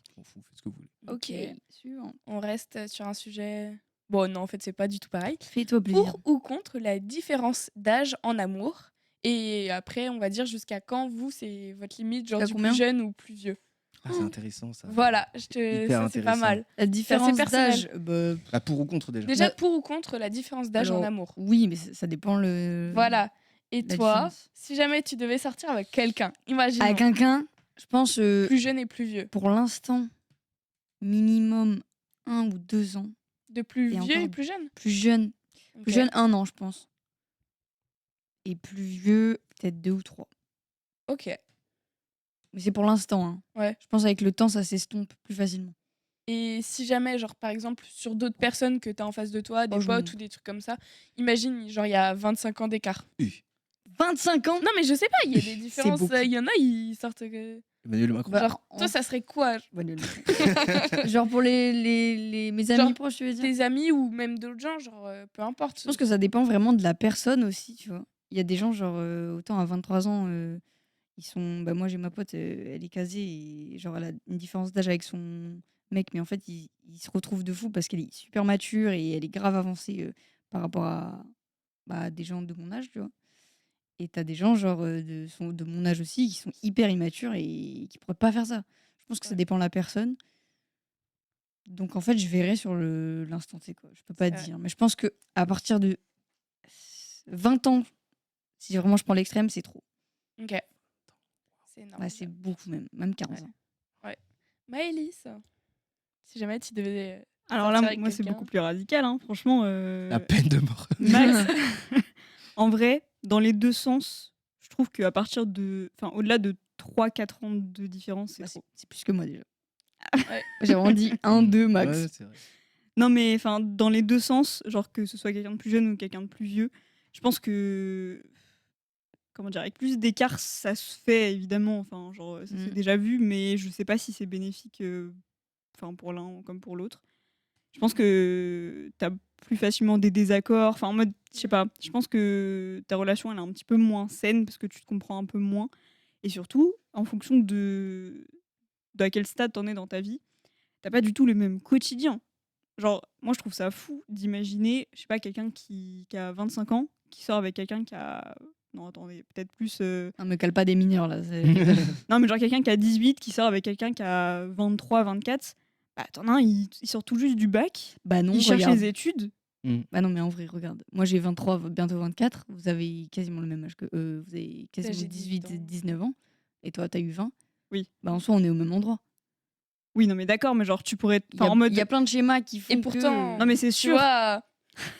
Je m'en fous, faites ce que vous voulez. Ok. Suivant. On reste sur un sujet. Bon, non, en fait, c'est pas du tout pareil. Fais-toi plaisir. Pour ou contre la différence d'âge en amour. Et après, on va dire jusqu'à quand vous, c'est votre limite, genre T'as du combien plus jeune ou plus vieux. Ah, c'est intéressant ça. Voilà, Hyper ça c'est pas intéressant. mal. La différence personnel. d'âge, bah, Ah, pour ou contre déjà. Déjà, Là- pour ou contre la différence d'âge en alors, amour. Oui, mais ça dépend le. Voilà. Et la toi, différence. si jamais tu devais sortir avec quelqu'un, imagine Avec quelqu'un, je pense plus jeune et plus vieux. pour l'instant, minimum 1 ou 2 ans. De plus Et vieux et encore- plus jeune. Plus jeune. Ok. Plus jeune, 1 an, je pense. Et plus vieux, peut-être 2 ou 3. Ok. Mais c'est pour l'instant. Hein. Ouais. Je pense avec le temps, ça s'estompe plus facilement. Et si jamais, genre par exemple, sur d'autres personnes que tu as en face de toi, des Oh, je potes m'en- ou des trucs comme ça, imagine, genre il y a 25 ans d'écart. 25 ans Non, mais je sais pas, il y a des différences. beaucoup. Il y en a, ils sortent. Emmanuel Macron. Bah, Genre, en- toi, ça serait quoi? Genre pour mes amis Genre, proches, tu veux dire. Tes amis ou même d'autres gens, genre peu importe. Je pense que ça dépend vraiment de la personne aussi, tu vois. Il y a des gens, genre, autant à 23 ans, ils sont. Bah, moi, j'ai ma pote, elle est casée et genre, elle a une différence d'âge avec son mec, mais en fait, ils se retrouvent de fou parce qu'elle est super mature et elle est grave avancée par rapport à bah, des gens de mon âge, tu vois. Et t'as des gens, genre, de mon âge aussi, qui sont hyper immatures et qui pourraient pas faire ça. Je pense que ça Ouais. dépend de la personne. Donc, en fait, je verrai sur l'instant T, quoi. Je peux pas C'est te vrai. dire. Mais je pense que à partir de 20 ans, si vraiment je prends l'extrême, c'est trop. Ok. C'est énorme. Bah, c'est beaucoup même 15 Ouais. ans. Maëlys, si jamais tu devais. Alors Sortir là, avec moi c'est quelqu'un. beaucoup plus radical, hein. Franchement. La peine de mort. Max, en vrai, dans les deux sens, je trouve qu'à partir de. Enfin, au-delà de 3-4 ans de différence, c'est Bah, trop. c'est plus que moi déjà. Ouais. J'ai vraiment dit 1, 2 max. Ouais, c'est vrai. Non, mais enfin, dans les deux sens, genre que ce soit quelqu'un de plus jeune ou quelqu'un de plus vieux, je pense que. Comment dire, avec plus d'écart, ça se fait évidemment. Enfin, genre, ça s'est Mm. déjà vu, mais je sais pas si c'est bénéfique enfin, pour l'un comme pour l'autre. Je pense que t'as plus facilement des désaccords. Enfin, en mode, je sais pas, je pense que ta relation, elle est un petit peu moins saine parce que tu te comprends un peu moins. Et surtout, en fonction de à quel stade t'en es dans ta vie, t'as pas du tout le même quotidien. Genre, moi, je trouve ça fou d'imaginer, je sais pas, quelqu'un qui a 25 ans, qui sort avec quelqu'un qui a. Non, attendez, peut-être plus. Non, me cale pas des mineurs là. Non, mais genre quelqu'un qui a 18, qui sort avec quelqu'un qui a 23, 24. Bah, t'en as un, il sort tout juste du bac, Bah non, il cherche regarde. les études. Bah non, mais en vrai, regarde. Moi j'ai 23, bientôt 24. Vous avez quasiment le même âge que eux. Vous avez quasiment j'ai 18, 18 ans. 19 ans. Et toi, t'as eu 20. Oui. Bah en soi, on est au même endroit. Oui, non, mais d'accord, mais genre, tu pourrais. Il y a, En mode. il y a plein de schémas qui font Et pourtant, Non, mais c'est tu sûr. vois,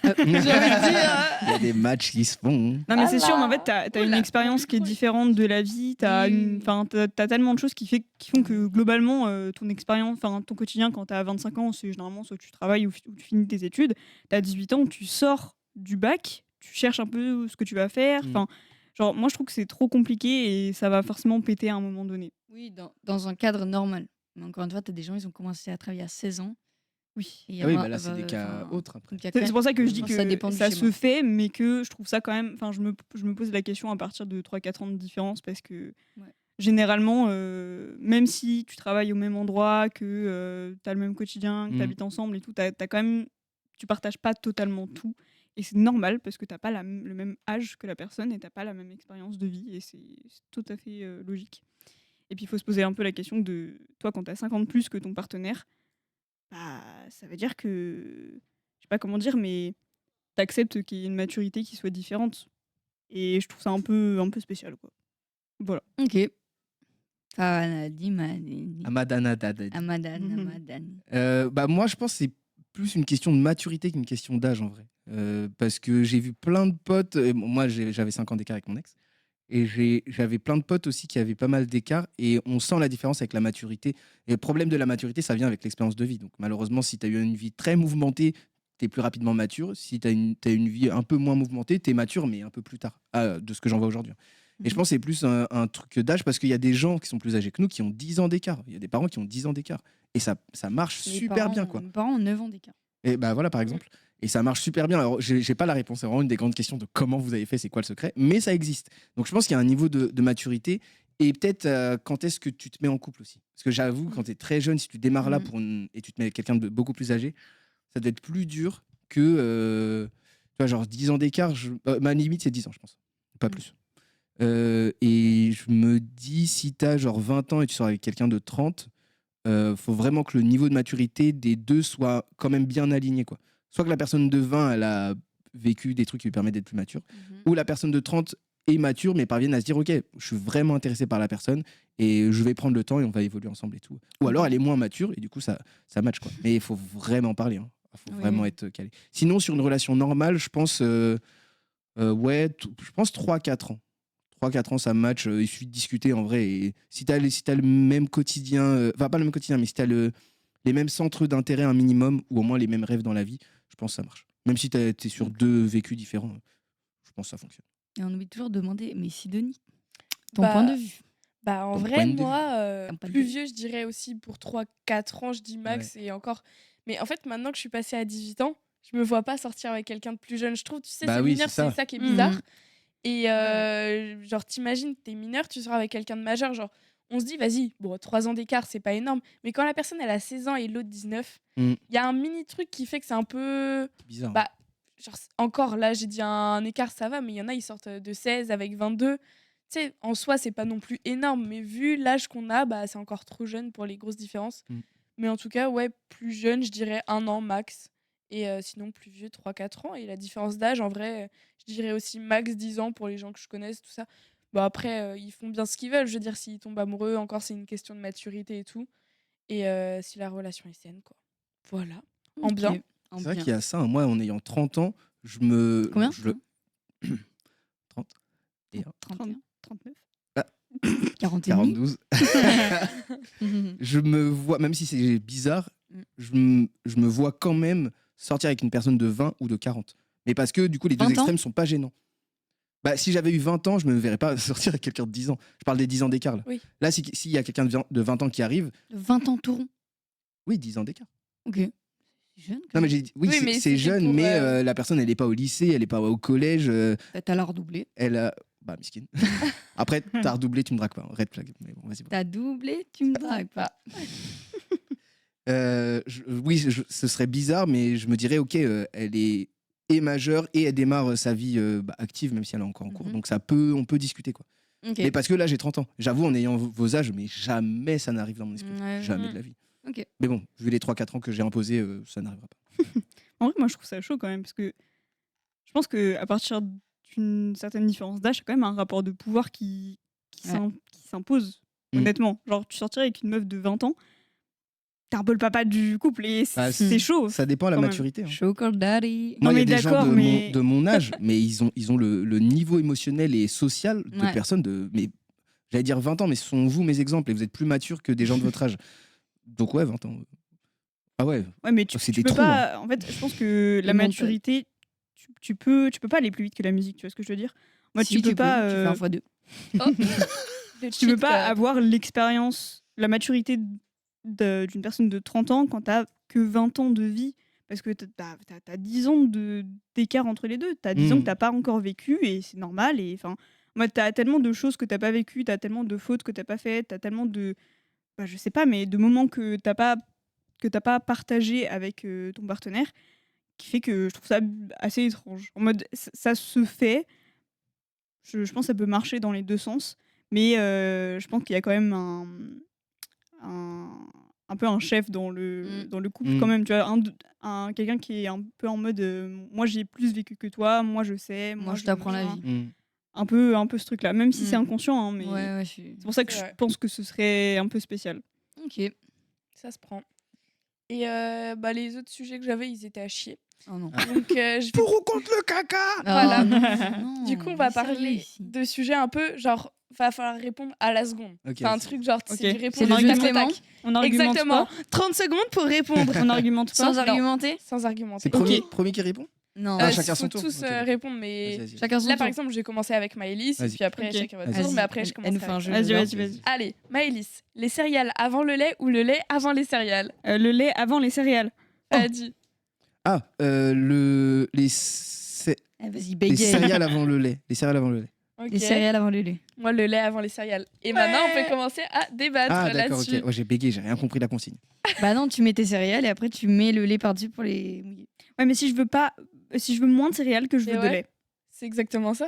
Il j'ai envie de dire. y a des matchs qui se font. Non, mais c'est sûr, mais en Voilà. fait, t'as une Oula, expérience qui est différente de la vie. Oui. T'as tellement de choses qui font que globalement, ton expérience, ton quotidien, quand t'as 25 ans, c'est généralement soit tu travailles ou tu finis tes études. T'as 18 ans, tu sors du bac, tu cherches un peu ce que tu vas faire. Mm. Genre, moi, je trouve que c'est trop compliqué et ça va forcément péter à un moment donné. Oui, dans un cadre normal. Mais encore une fois, tu as des gens, ils ont commencé à travailler à 16 ans. Oui. Et il y Ah a oui, vingt- bah là, c'est des vingt- cas enfin, autres après. donc il y a C'est pour ça que je dis enfin, que ça dépend du ça schéma. se fait, mais que je trouve ça quand même. Enfin, je me pose la question à partir de 3-4 ans de différence parce que Ouais. généralement, même si tu travailles au même endroit, que tu as le même quotidien, que tu Mm. habites ensemble et tout, quand même, tu partages pas totalement tout. Et c'est normal parce que tu n'as pas le même âge que la personne et tu n'as pas la même expérience de vie. Et c'est tout à fait logique. Et puis, il faut se poser un peu la question de toi, quand tu as 50 plus que ton partenaire, bah, ça veut dire que, je sais pas comment dire, mais tu acceptes qu'il y ait une maturité qui soit différente. Et je trouve ça un peu spécial, quoi. Voilà. Ok. Fanadi, Madini. Amadanadadadi. Amadani. Bah moi, je pense que c'est plus une question de maturité qu'une question d'âge en vrai. Parce que j'ai vu plein de potes. Moi, j'avais 5 ans d'écart avec mon ex. Et j'avais plein de potes aussi qui avaient pas mal d'écart. Et on sent la différence avec la maturité. Et le problème de la maturité, ça vient avec l'expérience de vie. Donc malheureusement, si tu as eu une vie très mouvementée, tu es plus rapidement mature. Si tu as une vie un peu moins mouvementée, tu es mature, mais un peu plus tard, de ce que j'en vois aujourd'hui. Et je pense que c'est plus un truc d'âge parce qu'il y a des gens qui sont plus âgés que nous qui ont 10 ans d'écart. Il y a des parents qui ont 10 ans d'écart. Et ça marche super bien, quoi. Mes parents ont 9 ans d'écart. Et bah voilà, par exemple. Et ça marche super bien. Alors, j'ai pas la réponse. C'est vraiment une des grandes questions de comment vous avez fait, c'est quoi le secret. Mais ça existe. Donc, je pense qu'il y a un niveau de maturité. Et peut-être quand est-ce que tu te mets en couple aussi. Parce que j'avoue, quand tu es très jeune, si tu démarres là et tu te mets avec quelqu'un de beaucoup plus âgé, ça doit être plus dur que. Tu vois, genre 10 ans d'écart. Ma limite, c'est 10 ans, je pense. Pas plus. Et je me dis, si tu as genre 20 ans et tu sors avec quelqu'un de 30, faut vraiment que le niveau de maturité des deux soit quand même bien aligné, quoi. Soit que la personne de 20, elle a vécu des trucs qui lui permettent d'être plus mature, ou la personne de 30 est mature, mais parvienne à se dire, ok, je suis vraiment intéressé par la personne et je vais prendre le temps et on va évoluer ensemble et tout. Ou alors elle est moins mature et du coup ça match, quoi. Mais il faut vraiment parler, hein. Il faut vraiment être calé. Sinon, sur une relation normale, je pense, je pense 3-4 ans. 3-4 ans, ça match. Il suffit de discuter en vrai. Et si tu as, le même quotidien, enfin pas le même quotidien, mais si tu as les mêmes centres d'intérêt, un minimum, ou au moins les mêmes rêves dans la vie, je pense que ça marche. Même si tu es sur deux vécus différents, je pense que ça fonctionne. Et on oublie toujours de demander, mais Sidonie, ton Bah, point de vue. Bah, en Ton vrai, point de vue. moi, Ton point de plus vue. vieux, je dirais aussi pour 3-4 ans, je dis max, et encore. Mais en fait, maintenant que je suis passée à 18 ans, je me vois pas sortir avec quelqu'un de plus jeune. Je trouve, tu sais, Bah c'est oui, mineur, c'est ça. c'est ça qui est bizarre. Mhm. Et genre, t'imagines, t'es mineur, tu sors avec quelqu'un de majeur, genre, on se dit, vas-y, bon, 3 ans d'écart, c'est pas énorme. Mais quand la personne, elle a 16 ans et l'autre 19, il y a un mini truc qui fait que c'est un peu. Bizarre. Bah, genre, encore, là, j'ai dit un écart, ça va, mais il y en a, ils sortent de 16 avec 22. Tu sais, en soi, c'est pas non plus énorme, mais vu l'âge qu'on a, bah, c'est encore trop jeune pour les grosses différences. Mais en tout cas, ouais, plus jeune, je dirais 1 an max. Et sinon, plus vieux, 3-4 ans. Et la différence d'âge, en vrai, je dirais aussi max 10 ans pour les gens que je connaisse, tout ça. Bon, après, ils font bien ce qu'ils veulent. Je veux dire, s'ils tombent amoureux, encore, c'est une question de maturité et tout. Et si la relation est saine, quoi. Voilà. En bien. Ok, en C'est vrai bien. qu'il y a ça. Moi, en ayant 30 ans, je me. Combien, je... 30 et 31 39. 40 et demi 42. Mhm. Je me vois, même si c'est bizarre, je me vois quand même sortir avec une personne de 20 ou de 40. Mais parce que du coup, les deux 20 ans extrêmes sont pas gênants. Bah, si j'avais eu 20 ans, je me verrais pas sortir avec quelqu'un de 10 ans. Je parle des 10 ans d'écart là. Oui. Là, s'il y a quelqu'un de 20 ans qui arrive, 20 ans tout rond. oui, 10 ans d'écart. Ok. C'est jeune. Non, mais j'ai dit, oui, Oui, c'est mais c'est c'était jeune, pour, mais la personne, elle est pas au lycée, elle est pas au collège, T'as la redoublé. elle a. Bah, miskin. Après, t'as redoublé, tu me dragues pas. Red flag. Mais bon, vas-y. T'as doublé, tu me dragues pas. Oui, ce serait bizarre, mais je me dirais, ok, elle est majeure et elle démarre sa vie active, même si elle est encore en cours. Donc on peut discuter, quoi. Ok. Mais parce que là, j'ai 30 ans. J'avoue, en ayant vos âges, mais jamais ça n'arrive dans mon esprit. Ouais. Jamais de la vie. Ok. Mais bon, vu les 3-4 ans que j'ai imposés, ça n'arrivera pas. En vrai, moi, je trouve ça chaud quand même, parce que je pense qu'à partir d'une certaine différence d'âge, il y a quand même un rapport de pouvoir qui s'impose, honnêtement. Genre, tu sortirais avec une meuf de 20 ans, t'es un peu le papa du couple et Bah, c'est chaud. Ça dépend de la Quand même. maturité. Hein. Sugar daddy. Moi, Non, il y a mais des gens d'accord, de, mais- de mon âge, mais ils ont le niveau émotionnel et social de Ouais. personnes de. Mais j'allais dire 20 ans, mais ce sont vous mes exemples et vous êtes plus matures que des gens de votre âge. Donc, ouais, 20 ans. Ah ouais. Ouais, mais tu C'est peux des trous, pas. En fait, je pense que la Le mental. maturité, tu peux pas aller plus vite que la musique. Tu vois ce que je veux dire? Moi, Si, tu peux pas. tu fais un x2. Tu peux pas avoir l'expérience, la maturité d'une personne de 30 ans quand t'as que 20 ans de vie. Parce que t'as 10 ans d'écart entre les deux. T'as 10 ans que t'as pas encore vécu et c'est normal. Et enfin, moi, t'as tellement de choses que t'as pas vécues, t'as tellement de fautes que t'as pas faites, t'as tellement de. Bah, je sais pas, mais de moments que t'as pas partagé avec ton partenaire qui fait que je trouve ça assez étrange. En mode, ça se fait. Je pense que ça peut marcher dans les deux sens. Mais je pense qu'il y a quand même un peu un chef dans le couple Mm. quand même. Tu vois, quelqu'un qui est un peu en mode moi j'ai plus vécu que toi, moi je sais, Moi, je t'apprends la machin. vie. Un peu ce truc-là. Même si Mm. c'est inconscient, hein, mais Ouais, je suis. c'est pour ça que je Ouais. pense que ce serait un peu spécial. Ok. Ça se prend. Et les autres sujets que j'avais, ils étaient à chier. Oh non. Donc, je vais Pour ou contre le caca Voilà. Ah, non, Du coup, on va mais sérieux parler ici. de sujets un peu genre, va falloir répondre à la seconde. Ok, C'est un vas-y. truc genre, Ok. c'est du C'est répondre le au jeu de tac au Clément. tac. On argumente Exactement. pas. 30 secondes pour répondre. On argumente pas. Sans Non. argumenter. Sans argumenter. C'est premier qui répond Non. Ah, Il chacun faut son tour. tous Ok, d'accord. répondre, mais Vas-y, vas-y. Chacun son là, tour. par exemple, j'ai commencé avec Maëlys, et Vas-y. puis après, Ok. chacun votre Vas-y. tour, mais après, je Elle commence nous fait un avec- jeu. Vas-y, j'adore. vas-y. Allez, Maëlys, les céréales avant le lait ou le lait avant les céréales? Le lait avant les céréales. Vas-y. Ah, Eh, vas-y, les bégaye. céréales avant le lait. Les céréales avant le lait. Ok. Les céréales avant le lait. Moi, le lait avant les céréales. Et maintenant, on peut commencer à débattre Ah, d'accord, là-dessus. ok. Ouais, j'ai bégayé, j'ai rien compris de la consigne. Bah non, tu mets tes céréales et après tu mets le lait par-dessus pour les mouiller. Ouais, mais si je veux moins de céréales que je Et veux de ouais. lait. C'est exactement ça.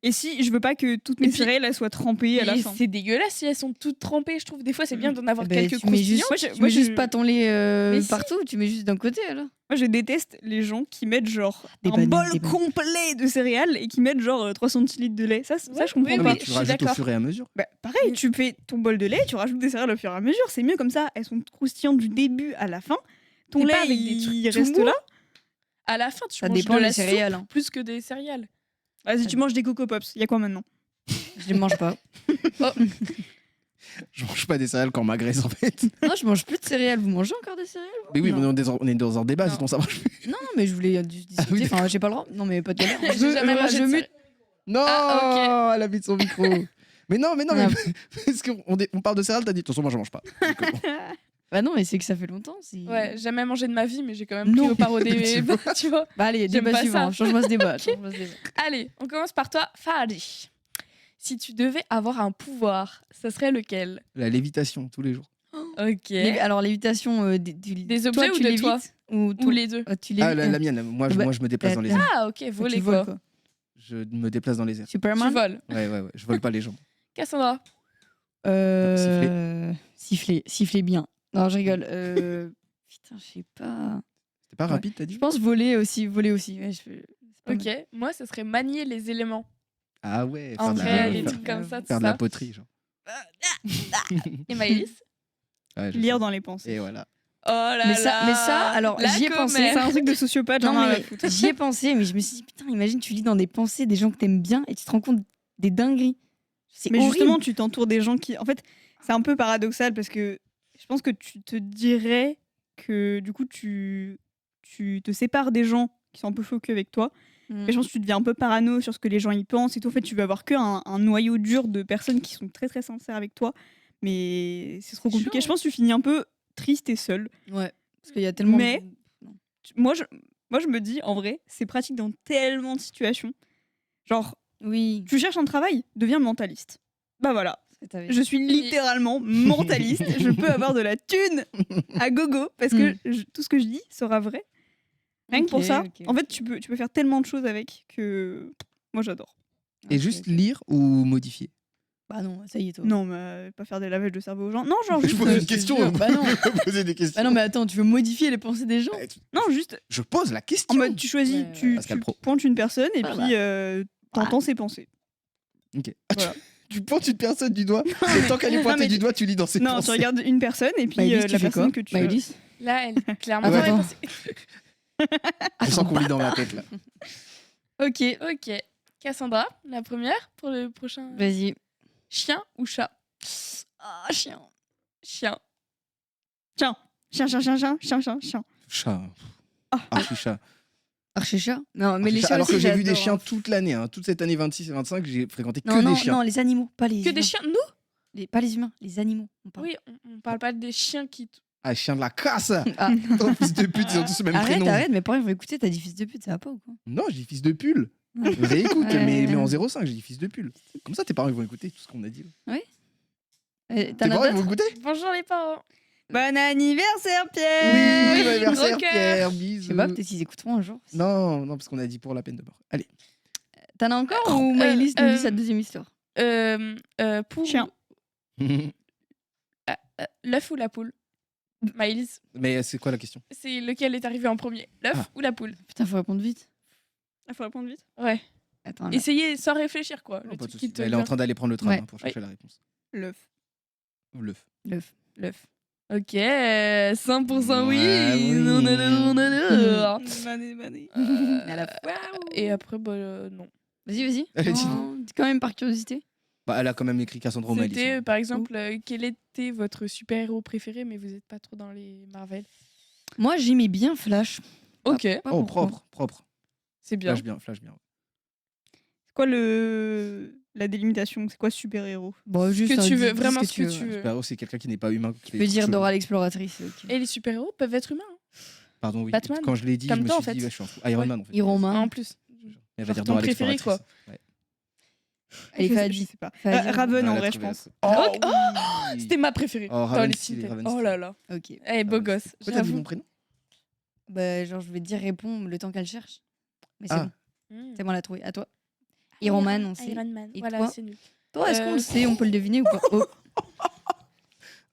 Et si je veux pas que toutes mes Et puis- céréales elles soient trempées à la Et fin. c'est dégueulasse si elles sont toutes trempées, je trouve. Des fois, c'est bien d'en avoir Eh ben, quelques tu mets juste, croustillants. tu mets juste je- pas ton lait Mais si. partout, tu mets juste d'un côté alors. Moi, je déteste les gens qui mettent genre Des un bananes, bol des bananes. complet de céréales et qui mettent genre 3 centilitres de lait. Ça, Ouais, je comprends oui, Non, pas. mais je tu suis rajoutes au d'accord. fur et à mesure. Bah, pareil, tu fais ton bol de lait, tu rajoutes des céréales au fur et à mesure. C'est mieux comme ça. Elles sont croustillantes du début à la fin. Ton Mais lait, pas avec des il trucs tout reste mous. là. À la fin, tu Ça manges dépend de des la céréales. soupe Hein. plus que des céréales. Vas-y, tu manges des Coco Pops. Il y a quoi maintenant? Je les mange pas. Je mange pas des céréales quand on m'agresse en fait. Non, je mange plus de céréales. Vous mangez encore des céréales? Mais oui, Non. mais on est dans un débat, Non. sinon ça marche plus. Non, mais je voulais discuter. Ah oui, Enfin, j'ai pas le droit. Non, mais pas de galère. J'ai jamais mangé de mute. céréales. Non, Ah, elle a mis de son micro. Mais non, mais Ah. parce qu'on parle de céréales, t'as dit, de toute façon, moi je mange pas. Donc, bon. Bah non, mais c'est que ça fait longtemps. Ouais, j'ai jamais mangé de ma vie, mais j'ai quand même pris Non. au parodier. Tu vois. Tu vois. Bah allez, J'aime débat pas suivant. ça. Change-moi ce débat. change-moi ce débat. Allez, on commence par toi, Fahadi. Si tu devais avoir un pouvoir, ça serait lequel? La lévitation, tous les jours. Ok. Alors, l'évitation Des objets ou tu de lévites toi ou Ou les deux. tu lévites Ah, la mienne, moi, Bah, je me déplace dans les airs. Ah, ok, tu voler voles, quoi. Je me déplace dans les airs. Tu Superman. voles. Ouais, je vole pas les gens. Cassandra. Siffler bien. Non, je rigole. Putain, je sais pas. C'était pas Ouais. rapide, t'as dit Je pense voler aussi. Ouais, c'est pas mal. Ok, moi, ça serait manier les éléments. Ah ouais, En faire de vrai, la- les faire- trucs comme ça, tout faire de la ça. poterie, genre. Et Maëlys. Ouais, je Lire sais. dans les pensées. Et voilà. Oh là Mais ça- là. alors, La j'y ai pensé. commère. C'est un truc de sociopathe, j'en ai Non, rien à mais foutre. j'y ai pensé, mais je me suis dit, putain, imagine, tu lis dans des pensées des gens que t'aimes bien et tu te rends compte des dingueries. C'est Mais horrible. justement, tu t'entoures des gens qui. En fait, c'est un peu paradoxal parce que je pense que tu te dirais que du coup, tu te sépares des gens qui sont un peu faux cul avec toi. Mm. Mais je pense que tu deviens un peu parano sur ce que les gens y pensent et tout. En fait, tu veux avoir que un noyau dur de personnes qui sont très très sincères avec toi. Mais c'est trop C'est compliqué. chaud. Je pense que tu finis un peu triste et seul. Ouais, parce qu'il y a tellement. Mais- Moi, je me dis, en vrai, c'est pratique dans tellement de situations. Genre, Oui. tu cherches un travail, deviens mentaliste. Bah voilà. Je suis Fini. littéralement mentaliste. Je peux avoir de la thune à gogo parce que tout ce que je dis sera vrai. Rien que pour Ok, ça, ok, en fait, ok. tu peux faire tellement de choses avec que moi j'adore. Et Ok, juste ok. lire ou modifier. Bah non, ça y est, toi. Non, mais pas faire des lavages de cerveau aux gens. Non, genre Je juste. pose une je te question. jure. Bah non. Poser des questions. Bah non, mais attends, tu veux modifier les pensées des gens? Non, juste Je pose la question. en mode tu choisis, Ouais, tu Pascal Pro. pointes une personne et Ah puis bah. t'entends ses pensées. Ok. Voilà. Tu pointes une personne du doigt, et tant qu'elle est Non, pointée mais du doigt, tu lis dans ses Non, pensées. tu regardes une personne et puis Maëlys, la tu fais quoi personne que tu. Maëlys Là, elle clairement. Attends, aurait attends. pensé- Je sens qu'on lit dans ma tête là. Ok, Ok. Cassandra, la première pour le prochain. vas-y. Chien ou chat? Ah, chien. Chien. Chien. Chien. Chat. Ah. Archi-chat. Archi-chat Non, mais les Archi-chat. chats Alors aussi, que j'ai vu des j'adore, chiens hein. toute l'année, hein. Toute cette année 26 et 25, j'ai fréquenté que Non, non, des chiens. non, les animaux, pas les Que humains. des chiens? Nous? Pas les humains, les animaux. On parle. Oui, on parle pas des chiens qui. Ah, chien de la casse. Ah. Oh, fils de pute, ils ont tous le même Arrête, prénom. arrête, mes parents ils vont écouter, t'as dit fils de pute, ça va pas ou quoi? Non, j'ai dit fils de pull. Réécoute, Ouais. mais en 05, j'ai dit fils de pull. Comme ça, tes parents ils vont écouter tout ce qu'on a dit. T'en Tes as parents ils vont d'autres? écouter? Bonjour les parents. Bon anniversaire, Oui, Pierre. bon anniversaire, Gros cœur. Pierre, Je bisous. sais pas, peut-être qu'ils écouteront un jour. Non, non, parce qu'on a dit pour la peine de mort. Allez. T'en as encore ou Maëlys nous dit sa deuxième histoire? Pour Chien. l'œuf ou la poule? Maëlys, Mais c'est quoi la question? c'est lequel est arrivé en premier? L'œuf Ah. ou la poule? Putain, faut répondre vite. Il faut répondre vite. Ouais. Attends, là. Essayez sans réfléchir quoi. Non, Le pas de truc souci. qui te Elle est en vient. train d'aller prendre le train Ouais. hein, pour chercher la réponse. L'œuf. L'œuf. L'œuf. L'œuf. Ok, 100% oui. Ouais, oui. Non, non, non, non, non. À la Et après, bah non. Vas-y. Elle a dit Non, dis quand même par curiosité. Bah, elle a quand même écrit Cassandra O'Malley. C'était par exemple, quel était votre super-héros préféré, mais vous n'êtes pas trop dans les Marvel. Moi, j'aimais bien Flash. Ok, Pas Oh, pourquoi. propre. c'est bien. Flash bien. C'est quoi la délimitation? C'est quoi super-héros? Bon, Ce juste que tu veux, dis vraiment ce ce que tu veux. Super-héros, c'est quelqu'un qui n'est pas humain. Tu peux dire Dora l'exploratrice. ok. Et les super-héros peuvent être humains. hein. Pardon, oui. Batman. Quand je l'ai dit, Comme je me toi, suis en dit, fait. ouais, je suis un fou. Iron Ouais. Man, en fait. Iron Man. En plus. Elle va Genre dire ton Dora préféré, l'exploratrice. Ouais. Allez, je Fadi. sais pas. Fadi. Raven Ah, en elle a vrai, je trouvé pense. la- Oh, oui. C'était ma préférée. Oh, dans Raven les stylé, Simpsons. Raven Oh stylé. là là. Ok. Eh, beau gosse. Pourquoi t'as dit J'avoue. mon prénom? Bah, genre, je vais te dire réponds le temps qu'elle cherche. Mais c'est Ah. bon. Mm. C'est bon, on l'a trouvé. À toi. Iron Man, on sait. Iron Man. Et Voilà, toi c'est nul. Toi, est-ce qu'on Euh, le sait? On peut le deviner ou pas? Oh.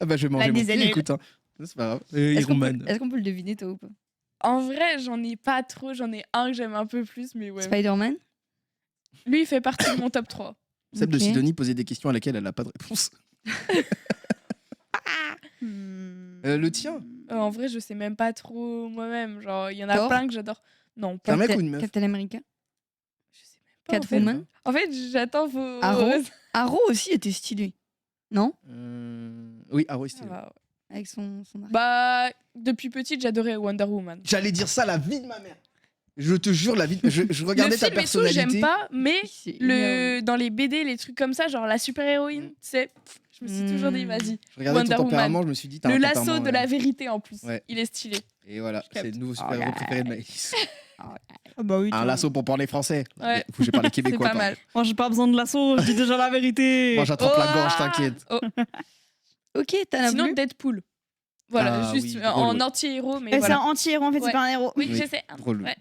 Ah bah, je vais manger La mon des pied, élèves. écoute. Hein. C'est pas grave. Est-ce Iron qu'on peut, Man. est-ce qu'on peut le deviner, toi ou pas? En vrai, j'en ai pas trop. J'en ai un que j'aime un peu plus, mais ouais. Spider-Man? Lui, il fait partie de mon top 3. Seb de Ok. Sidonie posait des questions à laquelle elle n'a pas de réponse. Le tien? En vrai, je sais même pas trop moi-même. Genre, il y en a Thor plein que j'adore. Non, C'est un pas. mec ou une meuf? Captain America? Je sais même pas. En fait, Catwoman? En fait, j'attends vos. Arrow? Arrow aussi était stylé. Non? Oui, Arrow est Ah stylé. bah, Avec son arc. Bah, depuis petite, j'adorais Wonder Woman. J'allais dire ça, la vie de ma mère. Je te jure, la vie. Je regardais Le ta film et tout, personnalité. j'aime pas, mais C'est énervant. dans les BD, les trucs comme ça, genre la super-héroïne, tu sais, je me suis toujours dit, Mm. vas-y. Je regardais Wonder ton Woman. tempérament, je me suis dit, t'as Le un lasso tempérament, de la vérité en plus. Ouais. Il est stylé. Et voilà, c'est capte. le nouveau super-héros préféré de Maëlys. Ah bah oui. Un tiens. lasso pour parler français. Ouais. Faut que je parle C'est québécois. pas mal. Moi, j'ai pas besoin de lasso, je dis déjà la vérité. Moi, j'attrape la gorge, Oh, t'inquiète. oh. Ok, t'en as Sinon, plus? Deadpool. Voilà, Ah juste oui, en drôle, ouais. anti-héros, mais C'est voilà. un anti-héros, en fait, Ouais. c'est pas un héros. Oui, Oui, je sais. drôle, Ouais.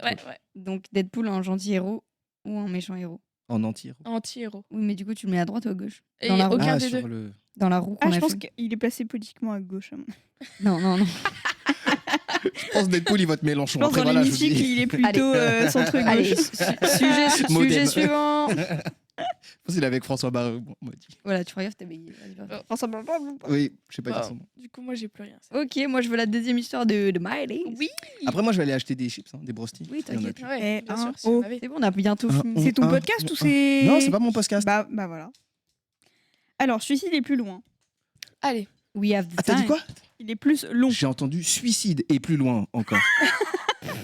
Donc Deadpool en gentil héros ou en méchant héros? En entier. Anti-héros. Oui, mais du coup, tu le mets à droite ou à gauche? Et Dans la roue. aucun Ah, des sur deux. le. Dans la roue qu'on Ah, je a pense fait. qu'il est placé politiquement à gauche. Non. Je pense Deadpool, il vote Mélenchon. Je pense Après, dans voilà, je vous l'hémicycle, dis. il est plutôt Allez, centre-gauche. sujet Modem. suivant. Je pense qu'il est avec François Barre. Bon, on m'a dit. Voilà, tu regardes, t'es bégayé. Vas-y, vas-y. Oui, je sais pas Bah, dire son nom. Du coup, moi, j'ai plus rien. Ok, moi je veux la deuxième histoire de Miley. Oui, Après, moi, je vais aller acheter des chips, hein, des brostis. Oui, Il y en a t'inquiète. plus. ouais, Eh, bien hein, sûr, si on oh. avait. C'est bon, on a bientôt fini. C'est ton podcast ou c'est. Non, c'est pas mon podcast. Bah voilà. Alors, celui-ci, il est plus loin. Allez, We have the Ah, t'as dit time. quoi? Il est plus long. J'ai entendu suicide et plus loin encore.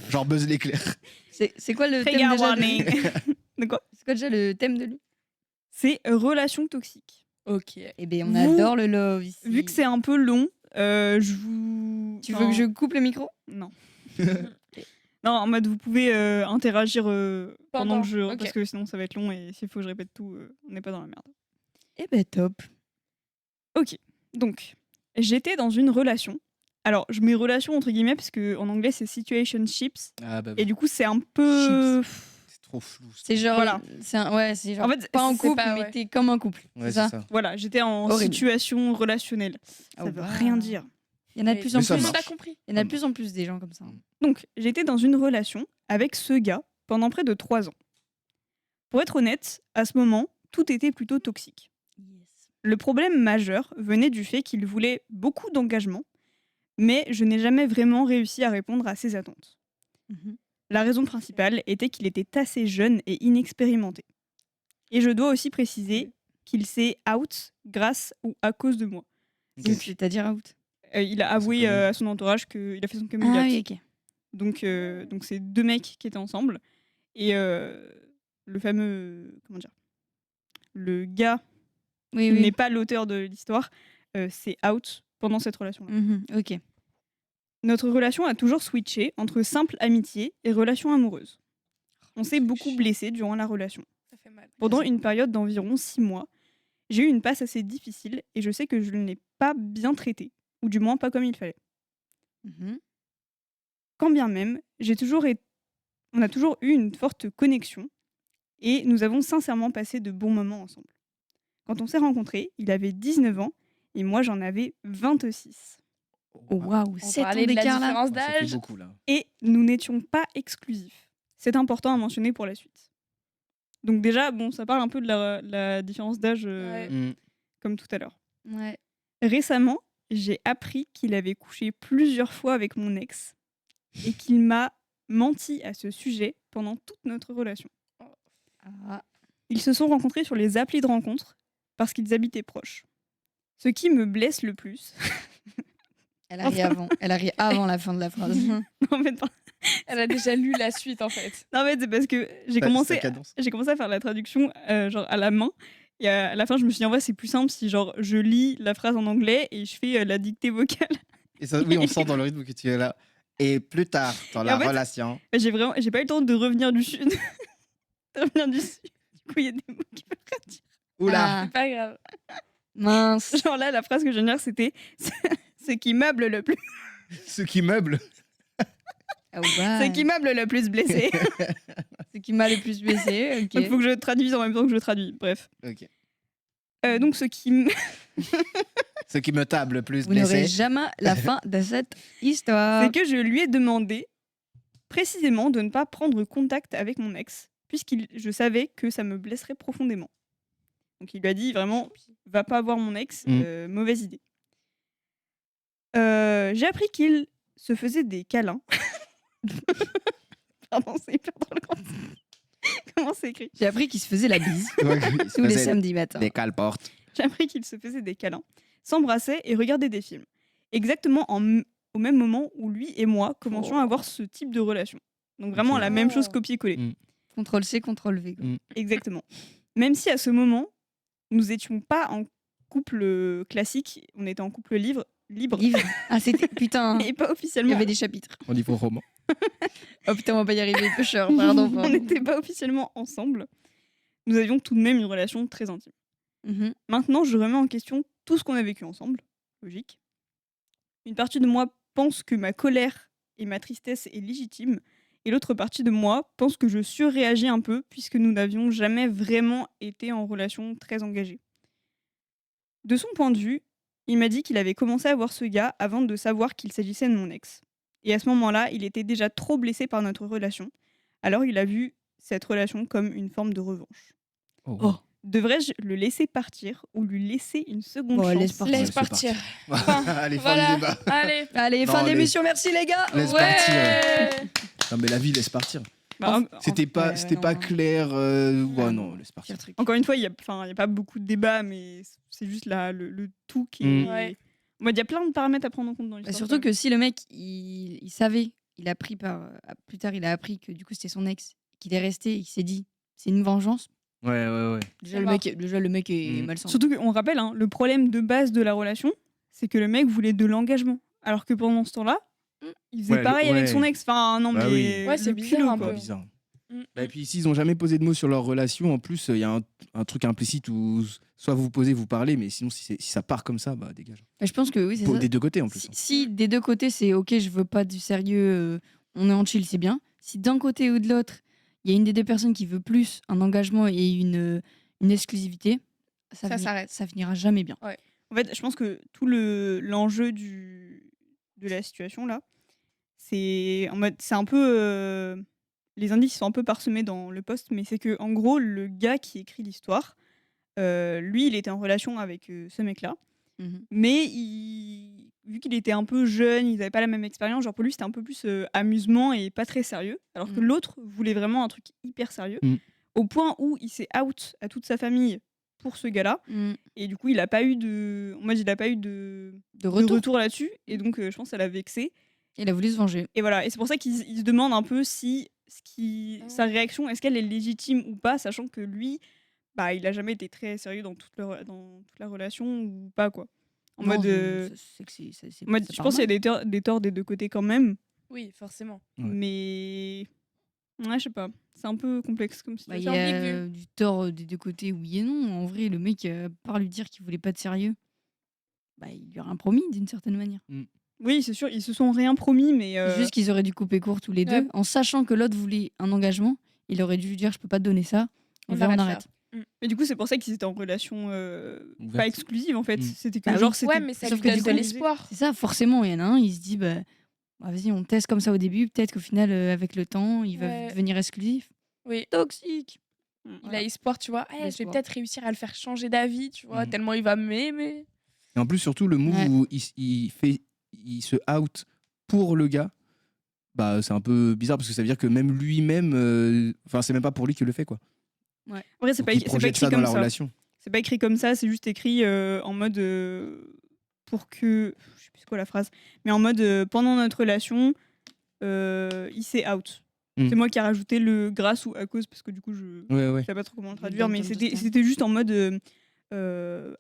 Genre Buzz l'éclair. C'est quoi le thème Trigger déjà warning. De quoi? C'est quoi déjà le thème de lui? C'est relation toxique. ok. Eh bien, on Vous- adore le love ici. Vu que c'est un peu long, je vous. Tu veux que je coupe le micro? Non. Non, en mode, vous pouvez interagir pendant Pendant, le jeu, ok. parce que sinon ça va être long et s'il faut que je répète tout, on n'est pas dans la merde. Eh ben top. Ok, donc, j'étais dans une relation. Alors, je mets relation entre guillemets, parce qu'en anglais c'est situationships, Ah bah et du coup c'est un peu. c'est trop flou. C'est genre, Voilà. c'est genre En fait, pas en c'est couple, pas, mais ouais. t'es comme un couple. Ouais, c'est ça. c'est ça. Voilà, j'étais en Horrible. situation relationnelle. Ça Oh, veut wow. rien dire. Il y en a de Mais plus en Mais ça plus. Tout le monde a marche. compris. Il y en a de plus en plus des gens comme ça. Donc, j'étais dans une relation avec ce gars pendant près de 3 ans. Pour être honnête, à ce moment, tout était plutôt toxique. Le problème majeur venait du fait qu'il voulait beaucoup d'engagement, mais je n'ai jamais vraiment réussi à répondre à ses attentes. Mhm. La raison principale était qu'il était assez jeune et inexpérimenté. Et je dois aussi préciser qu'il s'est out grâce ou à cause de moi. Ok. C'est-à-dire out. Il a Son avoué coming. à son entourage qu'il a fait son coming Ah out. oui, ok. Donc c'est 2 mecs qui étaient ensemble. Et le fameux... Comment dire le gars Oui, qui oui. n'est pas l'auteur de l'histoire s'est out pendant cette relation-là. Mhm, ok. Notre relation a toujours switché entre simple amitié et relation amoureuse. On s'est beaucoup blessé durant la relation. Ça fait mal. Pendant une période d'environ 6 mois, j'ai eu une passe assez difficile et je sais que je ne l'ai pas bien traitée, ou du moins pas comme il fallait. Mhm. Quand bien même, on a toujours eu une forte connexion et nous avons sincèrement passé de bons moments ensemble. Quand on s'est rencontrés, il avait 19 ans et moi j'en avais 26. Oh, waouh, On 7 ans parlait de la d'écart là. différence Ouais, ça fait d'âge. beaucoup là. Et nous n'étions pas exclusifs. C'est important à mentionner pour la suite. Donc déjà, bon, ça parle un peu de la différence d'âge Ouais. comme tout à l'heure. Ouais. Récemment, j'ai appris qu'il avait couché plusieurs fois avec mon ex et qu'il m'a menti à ce sujet pendant toute notre relation. Ah, Ils se sont rencontrés sur les applis de rencontre parce qu'ils habitaient proches. Ce qui me blesse le plus, elle a ri avant. Elle a ri avant la fin de la phrase. en fait, pas- Elle a déjà lu la suite en fait. non, en fait, c'est parce que j'ai Sa commencé cadence. à faire la traduction genre à la main. Et à la fin, je me suis dit, en vrai, c'est plus simple si genre je lis la phrase en anglais et je fais la dictée vocale. Et ça, oui, on sent dans le rythme que tu es là. Et plus tard, dans Et la en fait, relation. J'ai pas eu le temps de revenir du sud. De revenir du sud. Du coup, il y a des mots qui peuvent pas dire. Oula, C'est pas grave. Mince. Genre là, la phrase que je viens de dire, c'était ce qui meuble le plus, ce qui meuble. Ah ouais. ce qui meuble le plus blessé. Ce qui m'a le plus blessé. Ok. Donc, il faut que je traduise en même temps que je traduis. Bref. Ok. Donc, ce qui m- Ce qui me table le plus Vous n'aurez blessé. jamais la fin de cette histoire. c'est que je lui ai demandé précisément de ne pas prendre contact avec mon ex, je savais que ça me blesserait profondément. Donc, il lui a dit vraiment, va pas voir mon ex, mauvaise idée. J'ai appris qu'il se faisait des câlins. Pardon, c'est hyper drôle. Comment c'est écrit? J'ai appris qu'il se faisait la bise Ouais, il se tous les faisait samedis matins. des cale-portes. J'ai appris qu'il se faisait des câlins, s'embrassait et regardait des films. Exactement au même moment où lui et moi commencions à avoir ce type de relation. Donc vraiment Ok. la même chose Oh. copier-coller. Ctrl C, Ctrl V. quoi. Exactement. Même si à ce moment, nous n'étions pas en couple classique, on était en couple libre Livre. Ah, c'était. Putain. et pas Il y officiellement. avait des chapitres. Au niveau roman. Oh putain, on va pas y arriver. Pêcheur, pardon. On pardon. n'était pas officiellement ensemble. Nous avions tout de même une relation très intime. Mhm. Maintenant, je remets en question tout ce qu'on a vécu ensemble. Logique. Une partie de moi pense que ma colère et ma tristesse est légitime, et l'autre partie de moi pense que je surréagis un peu, puisque nous n'avions jamais vraiment été en relation très engagée. De son point de vue, il m'a dit qu'il avait commencé à voir ce gars avant de savoir qu'il s'agissait de mon ex. Et à ce moment-là, il était déjà trop blessé par notre relation, alors il a vu cette relation comme une forme de revanche. Oh. Devrais-je le laisser partir ou lui laisser une seconde Bon, chance laisse partir. Laisse c'est partir. Allez, fin Voilà. du débat. Allez. Allez, Non, fin laisse- d'émission. Merci les gars. Laisse Ouais. partir. Non, mais la vie, laisse partir. Bah, C'était pas, ouais, c'était non, pas non. clair. Ouais, Ah, non, laisse partir. Pire truc. Encore une fois, il n'y a pas beaucoup de débats, mais c'est juste le tout qui est... Ouais. Moi, il y a plein de paramètres à prendre en compte dans Bah, l'histoire. surtout que si le mec, il savait, il a appris plus tard, il a appris que du coup c'était son ex, qu'il est resté et qu'il s'est dit, c'est une vengeance. Ouais, ouais, ouais. Déjà, C'est le mec est Mm. malsain. Surtout qu'on rappelle, hein, le problème de base de la relation, c'est que le mec voulait de l'engagement. Alors que pendant ce temps-là, il faisait Ouais, pareil avec ouais. son ex. Enfin, non, Bah mais... oui. Ouais, c'est le bizarre culot, un quoi. peu. Bizarre. Mm. Bah, et puis, s'ils n'ont jamais posé de mots sur leur relation, en plus, il y a un truc implicite où soit vous posez, vous parlez, mais sinon, si ça part comme ça, bah dégage. Mais je pense que oui, c'est ça. Des deux côtés, en plus. Si des deux côtés c'est ok, je veux pas du sérieux, on est en chill, c'est bien. Si d'un côté ou de l'autre, il y a une des deux personnes qui veut plus un engagement et une exclusivité, Ça s'arrête. Ça finira jamais bien. En fait, je pense que tout l'enjeu de la situation, là, c'est en mode... C'est un peu... les indices sont un peu parsemés dans le post, mais c'est que en gros, le gars qui écrit l'histoire lui, il était en relation avec ce mec-là. Mhm. Mais vu qu'il était un peu jeune, ils n'avaient pas la même expérience, genre pour lui c'était un peu plus amusement et pas très sérieux. Alors que l'autre voulait vraiment un truc hyper sérieux, au point où il s'est out à toute sa famille pour ce gars-là. Et du coup, il a pas eu de, en mode, il a pas eu de retour là-dessus. Et donc, je pense que ça l'a vexé. Il a voulu se venger. Et voilà. Et c'est pour ça qu'il se demande un peu si sa réaction, est-ce qu'elle est légitime ou pas, sachant que lui, bah, il a jamais été très sérieux dans toute la relation ou pas, quoi. En Non, mode, c'est que en mode, ça je part pense qu'il y mal. a des torts des deux côtés quand même. Oui, forcément. Ouais. Mais ouais, je sais pas. C'est un peu complexe comme Bah, il y situation. C'est a ambigu. du tort des deux côtés, oui et non. En vrai, le mec, par lui dire qu'il voulait pas de sérieux, bah, il lui a rien promis d'une certaine manière. Oui, c'est sûr, ils se sont rien promis, mais C'est juste qu'ils auraient dû couper court tous les deux. Ouais. En sachant que l'autre voulait un engagement, il aurait dû lui dire je peux pas te donner ça. On On arrête arrête. là. mais du coup, c'est pour ça qu'ils étaient en relation Ouverte. pas exclusive en fait. C'était que Bah genre oui. c'était. Ouais, mais ça Sauf lui que du donne de coup, l'espoir. C'est ça, forcément, il y en a un, il se dit bah vas-y, on teste comme ça au début, peut-être qu'au final, avec le temps, il va Ouais. devenir exclusif. Oui. Toxique. Il a espoir, tu vois. Eh, je vais L'espoir. peut-être réussir à le faire changer d'avis, tu vois, tellement il va m'aimer. Et en plus, surtout, le move Ouais. où il se out pour le gars, bah, c'est un peu bizarre parce que ça veut dire que même lui-même, enfin, c'est même pas pour lui qu'il le fait, quoi. Après, c'est Donc, pas, il c'est pas projette écrit ça dans comme la ça. relation. C'est pas écrit comme ça, c'est juste écrit en mode pour que. Je sais plus c'est quoi la phrase, mais en mode pendant notre relation, il s'est out. C'est moi qui ai rajouté le grâce ou à cause parce que du coup, je Ouais. sais pas trop comment le You traduire, don't mais understand. c'était juste en mode.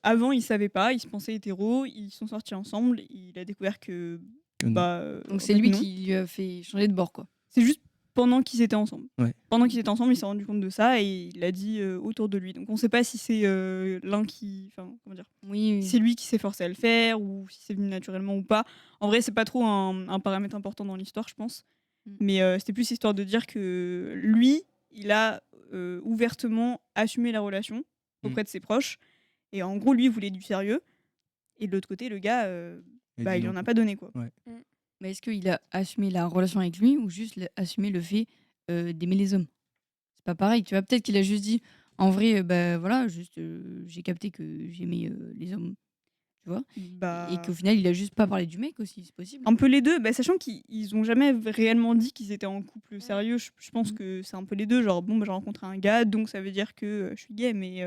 Avant, ils savaient pas, ils se pensaient hétéros, ils sont sortis ensemble, il a découvert que. non. Bah, Donc en c'est fait, lui non. qui lui a fait changer de bord, quoi. C'est juste pendant qu'ils étaient ensemble. Ouais. Pendant qu'ils étaient ensemble, il s'est rendu compte de ça et il l'a dit autour de lui. Donc on sait pas si c'est l'un qui. Enfin, comment dire. Oui. Si c'est lui qui s'est forcé à le faire ou si c'est venu naturellement ou pas. En vrai, c'est pas trop un paramètre important dans l'histoire, je pense. Mais c'était plus histoire de dire que lui, il a ouvertement assumé la relation auprès de ses proches. Et en gros, lui, il voulait du sérieux. Et de l'autre côté, le gars, il en a pas donné, quoi. Ouais. Mais est-ce qu'il a assumé la relation avec lui ou juste assumé le fait d'aimer les hommes? C'est pas pareil, tu vois. Peut-être qu'il a juste dit, en vrai, bah voilà, juste j'ai capté que j'aimais les hommes, tu vois. Bah, Et qu'au final, il a juste pas parlé du mec aussi, c'est possible. un peu les deux, bah, sachant qu'ils ont jamais réellement dit qu'ils étaient en couple sérieux. Je pense que c'est un peu les deux. Genre, bon, bah, j'ai rencontré un gars, donc ça veut dire que je suis gay, mais.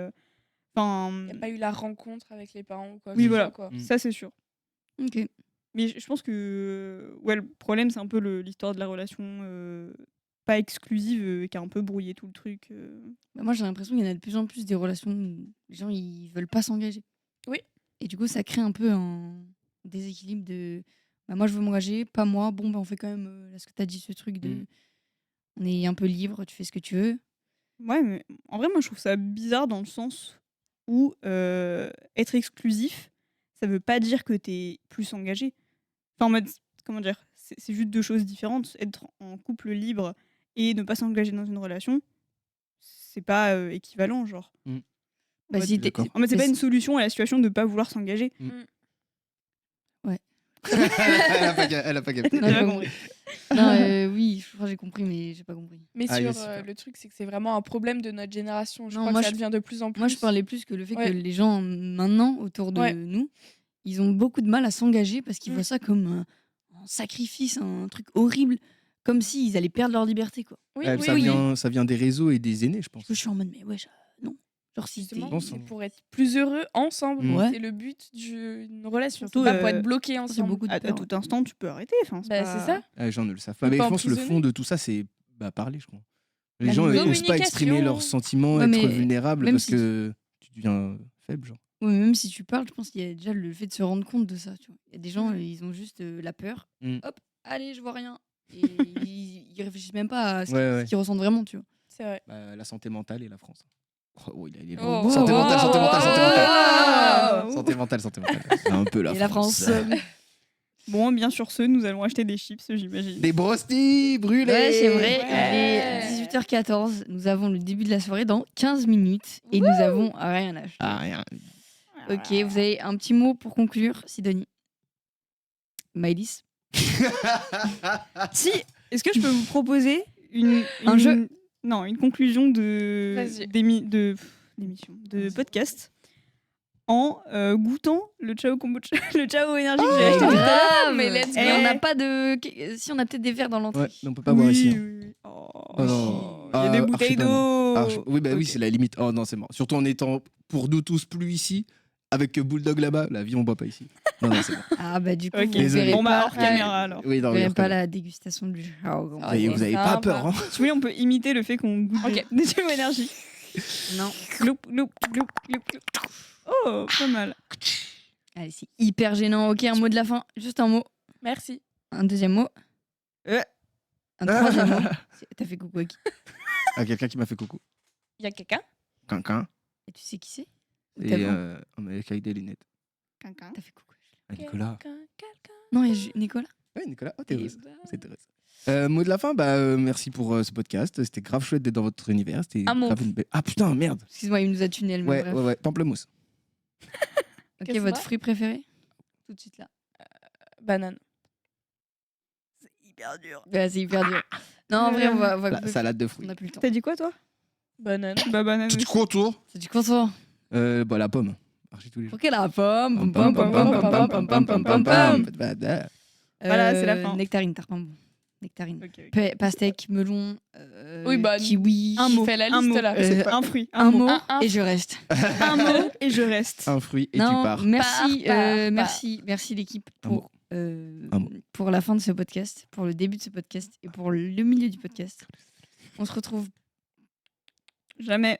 Enfin. Il n'y a pas eu la rencontre avec les parents ou quoi. Oui, que ce voilà, soit, quoi. ça c'est sûr. Ok. Mais je pense que ouais, le problème, c'est un peu l'histoire de la relation pas exclusive qui a un peu brouillé tout le truc. Bah, moi, j'ai l'impression qu'il y en a de plus en plus des relations où les gens ils veulent pas s'engager. Oui. Et du coup, ça crée un peu un déséquilibre de bah, moi, je veux m'engager, pas moi. Bon, bah, on fait quand même là, ce que tu as dit, ce truc de on est un peu libre, tu fais ce que tu veux. Ouais, mais en vrai, moi, je trouve ça bizarre dans le sens où être exclusif, ça veut pas dire que t'es plus engagé. Enfin, en mode, comment dire, c'est juste deux choses différentes. Être en couple libre et ne pas s'engager dans une relation, c'est pas équivalent, genre. Bah, Ouais, si t'es- d'accord. En mode, c'est mais pas une solution à la situation de ne pas vouloir s'engager. Elle a pas capté. Non, J'ai j'ai pas pas compris. Non, oui, je crois que j'ai compris, mais j'ai pas compris. Mais Ah, sur yes, super. le truc, c'est que c'est vraiment un problème de notre génération. Je Non, crois moi, que ça je- devient de plus en plus. Moi, je parlais plus que le fait Ouais. que les gens maintenant autour de Ouais. nous, ils ont beaucoup de mal à s'engager parce qu'ils Mm. voient ça comme un sacrifice, un truc horrible, comme s'ils allaient perdre leur liberté, quoi. Oui, Ouais, oui, ça, oui. ça vient des réseaux et des aînés, je pense. Du coup, je suis en mode, mais ouais, non. Genre, si Justement, t'es- Ensemble. c'est pour être plus heureux ensemble. Ouais. C'est le but d'une relation. Surtout, C'est pas pour être bloqué c'est ensemble. beaucoup de À peur. tout instant, tu peux arrêter. Enfin, Bah, pas- c'est ça. Les gens ne le savent Faut pas. Mais pas je pense que le emprisonner. fond de tout ça, c'est parler, je crois. Les La gens n'osent pas communication. exprimer leurs sentiments, Ouais, être mais vulnérables même parce si que tu deviens faible, genre. Ouais, mais même si tu parles, je pense qu'il y a déjà le fait de se rendre compte de ça. Tu vois. Il y a des gens, Mm. ils ont juste la peur. Mm. Hop, allez, je vois rien. Et ils réfléchissent même pas à ce Ouais. qu'ils ressentent vraiment, tu vois. C'est vrai. Bah, la santé mentale et la France. Oh, il est Oh. loin. Santé mentale, santé mentale, santé mentale. Oh. Santé mentale, santé mentale. C'est un peu la Et la France. France. Bon, bien sur ce, nous allons acheter des chips, j'imagine. Des brostis brûlés. Ouais, c'est vrai. Ouais. Il est 18h14. Nous avons le début de la soirée dans 15 minutes. Et nous avons rien acheté. Ah, rien. Ok, vous avez un petit mot pour conclure, Sidonie. Maëlys. Si, est-ce que je peux vous proposer Un jeu Non, une conclusion de Vas-y. d'émission, de podcast, en goûtant le Ciao Kombucha, le Ciao Énergie que j'ai acheté tout à l'heure. Grave. mais let's Et go. on n'a pas de. Si, on a peut-être des verres dans l'entrée. Ouais, mais on peut pas boire ici. hein. Oui. Oh, Oh non. il y a des bouteilles d'eau. Oui, bah oui, Ok. c'est la limite. Oh non, c'est mort. Surtout en étant pour nous tous plus ici, avec Bulldog là-bas, la vie on boit pas ici. Non, non, c'est bon. Ah bah du coup, Ok. vous Désolé. verrez Bon bah pas, hors caméra alors. Oui, non, vous mais verrez pas après, la dégustation du Ciao. Ah, vous c'est avez pas sympa. peur, hein. Si vous voulez, on peut imiter le fait qu'on goûte Ok. des Ciao Énergie. Non. Gloup, gloup, gloup, gloup, gloup. Oh, pas mal. Allez, c'est hyper gênant. Ok, un mot de la fin. Juste un mot. Merci. Un deuxième mot. Un troisième mot. T'as fait coucou à qui? Ah, quelqu'un qui m'a fait coucou. Il y a quelqu'un? Quinquin. Et tu sais qui c'est? Ou Et t'as vu un mec avec des lunettes. T'as fait coucou. Ah, Nicolas. Quelqu'un. Non, il y a Nicolas. Ouais, Nicolas. Oh, Eh t'es ben, c'est intéressant. Mot de la fin, merci pour ce podcast. C'était grave chouette d'être dans votre univers. C'était Un mot. grave une belle. Ah putain, merde. Excuse-moi, il nous a tunnel. Mais Ouais, bref. ouais, ouais. Pamplemousse. Ok, Qu'est-ce votre que fruit préféré? Tout de suite là. Banane. Hyper dur. Bah, c'est hyper dur. Non, en vrai, on va La couper. salade de On fruits. n'a plus le temps. T'as dit quoi toi? Banane. Bah banane. Tu aussi. te contours C'est du contour. La pomme. Archi tous les jours. Ok, la pomme. Pam, pam, pam, pam, pam, pam, pam, pam, pam. Bah, Voilà, c'est la fin. Nectarine, tarpin. Nectarine. Ok, ok. Pastèque, melon, Oui, bah, kiwi. Un mot. fait la un liste, mot. là. Un fruit. Un mot Un et je reste. Un mot et je reste. Un fruit et tu Non, pars. merci, Pars. merci l'équipe Un mot. Un mot. pour la fin de ce podcast, pour le début de ce podcast et pour le milieu du podcast. On se retrouve. Jamais.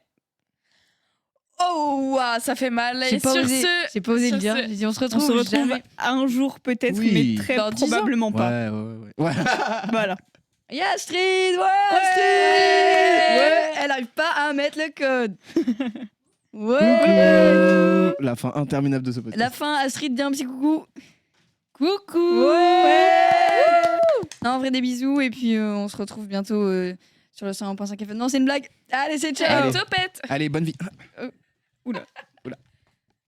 Oh, ouah, ça fait mal. Et J'ai pas sur osé, ce, j'ai pas osé le sur dire. ce- J'ai dit on se On retrouve. se retrouve jamais. un jour peut-être, Oui. mais très Dans 10 ans. probablement pas. Ouais. Voilà. Yeah, Astrid, ouais, elle arrive pas à mettre le code. Ouais. La fin interminable de ce podcast. La fin, Astrid, dis un petit coucou. Coucou. Non, en vrai, des bisous et puis on se retrouve bientôt sur le 101.5 FM. Non, c'est une blague. Allez, c'est ciao. Allez. Topette. Allez, bonne vie. Oula.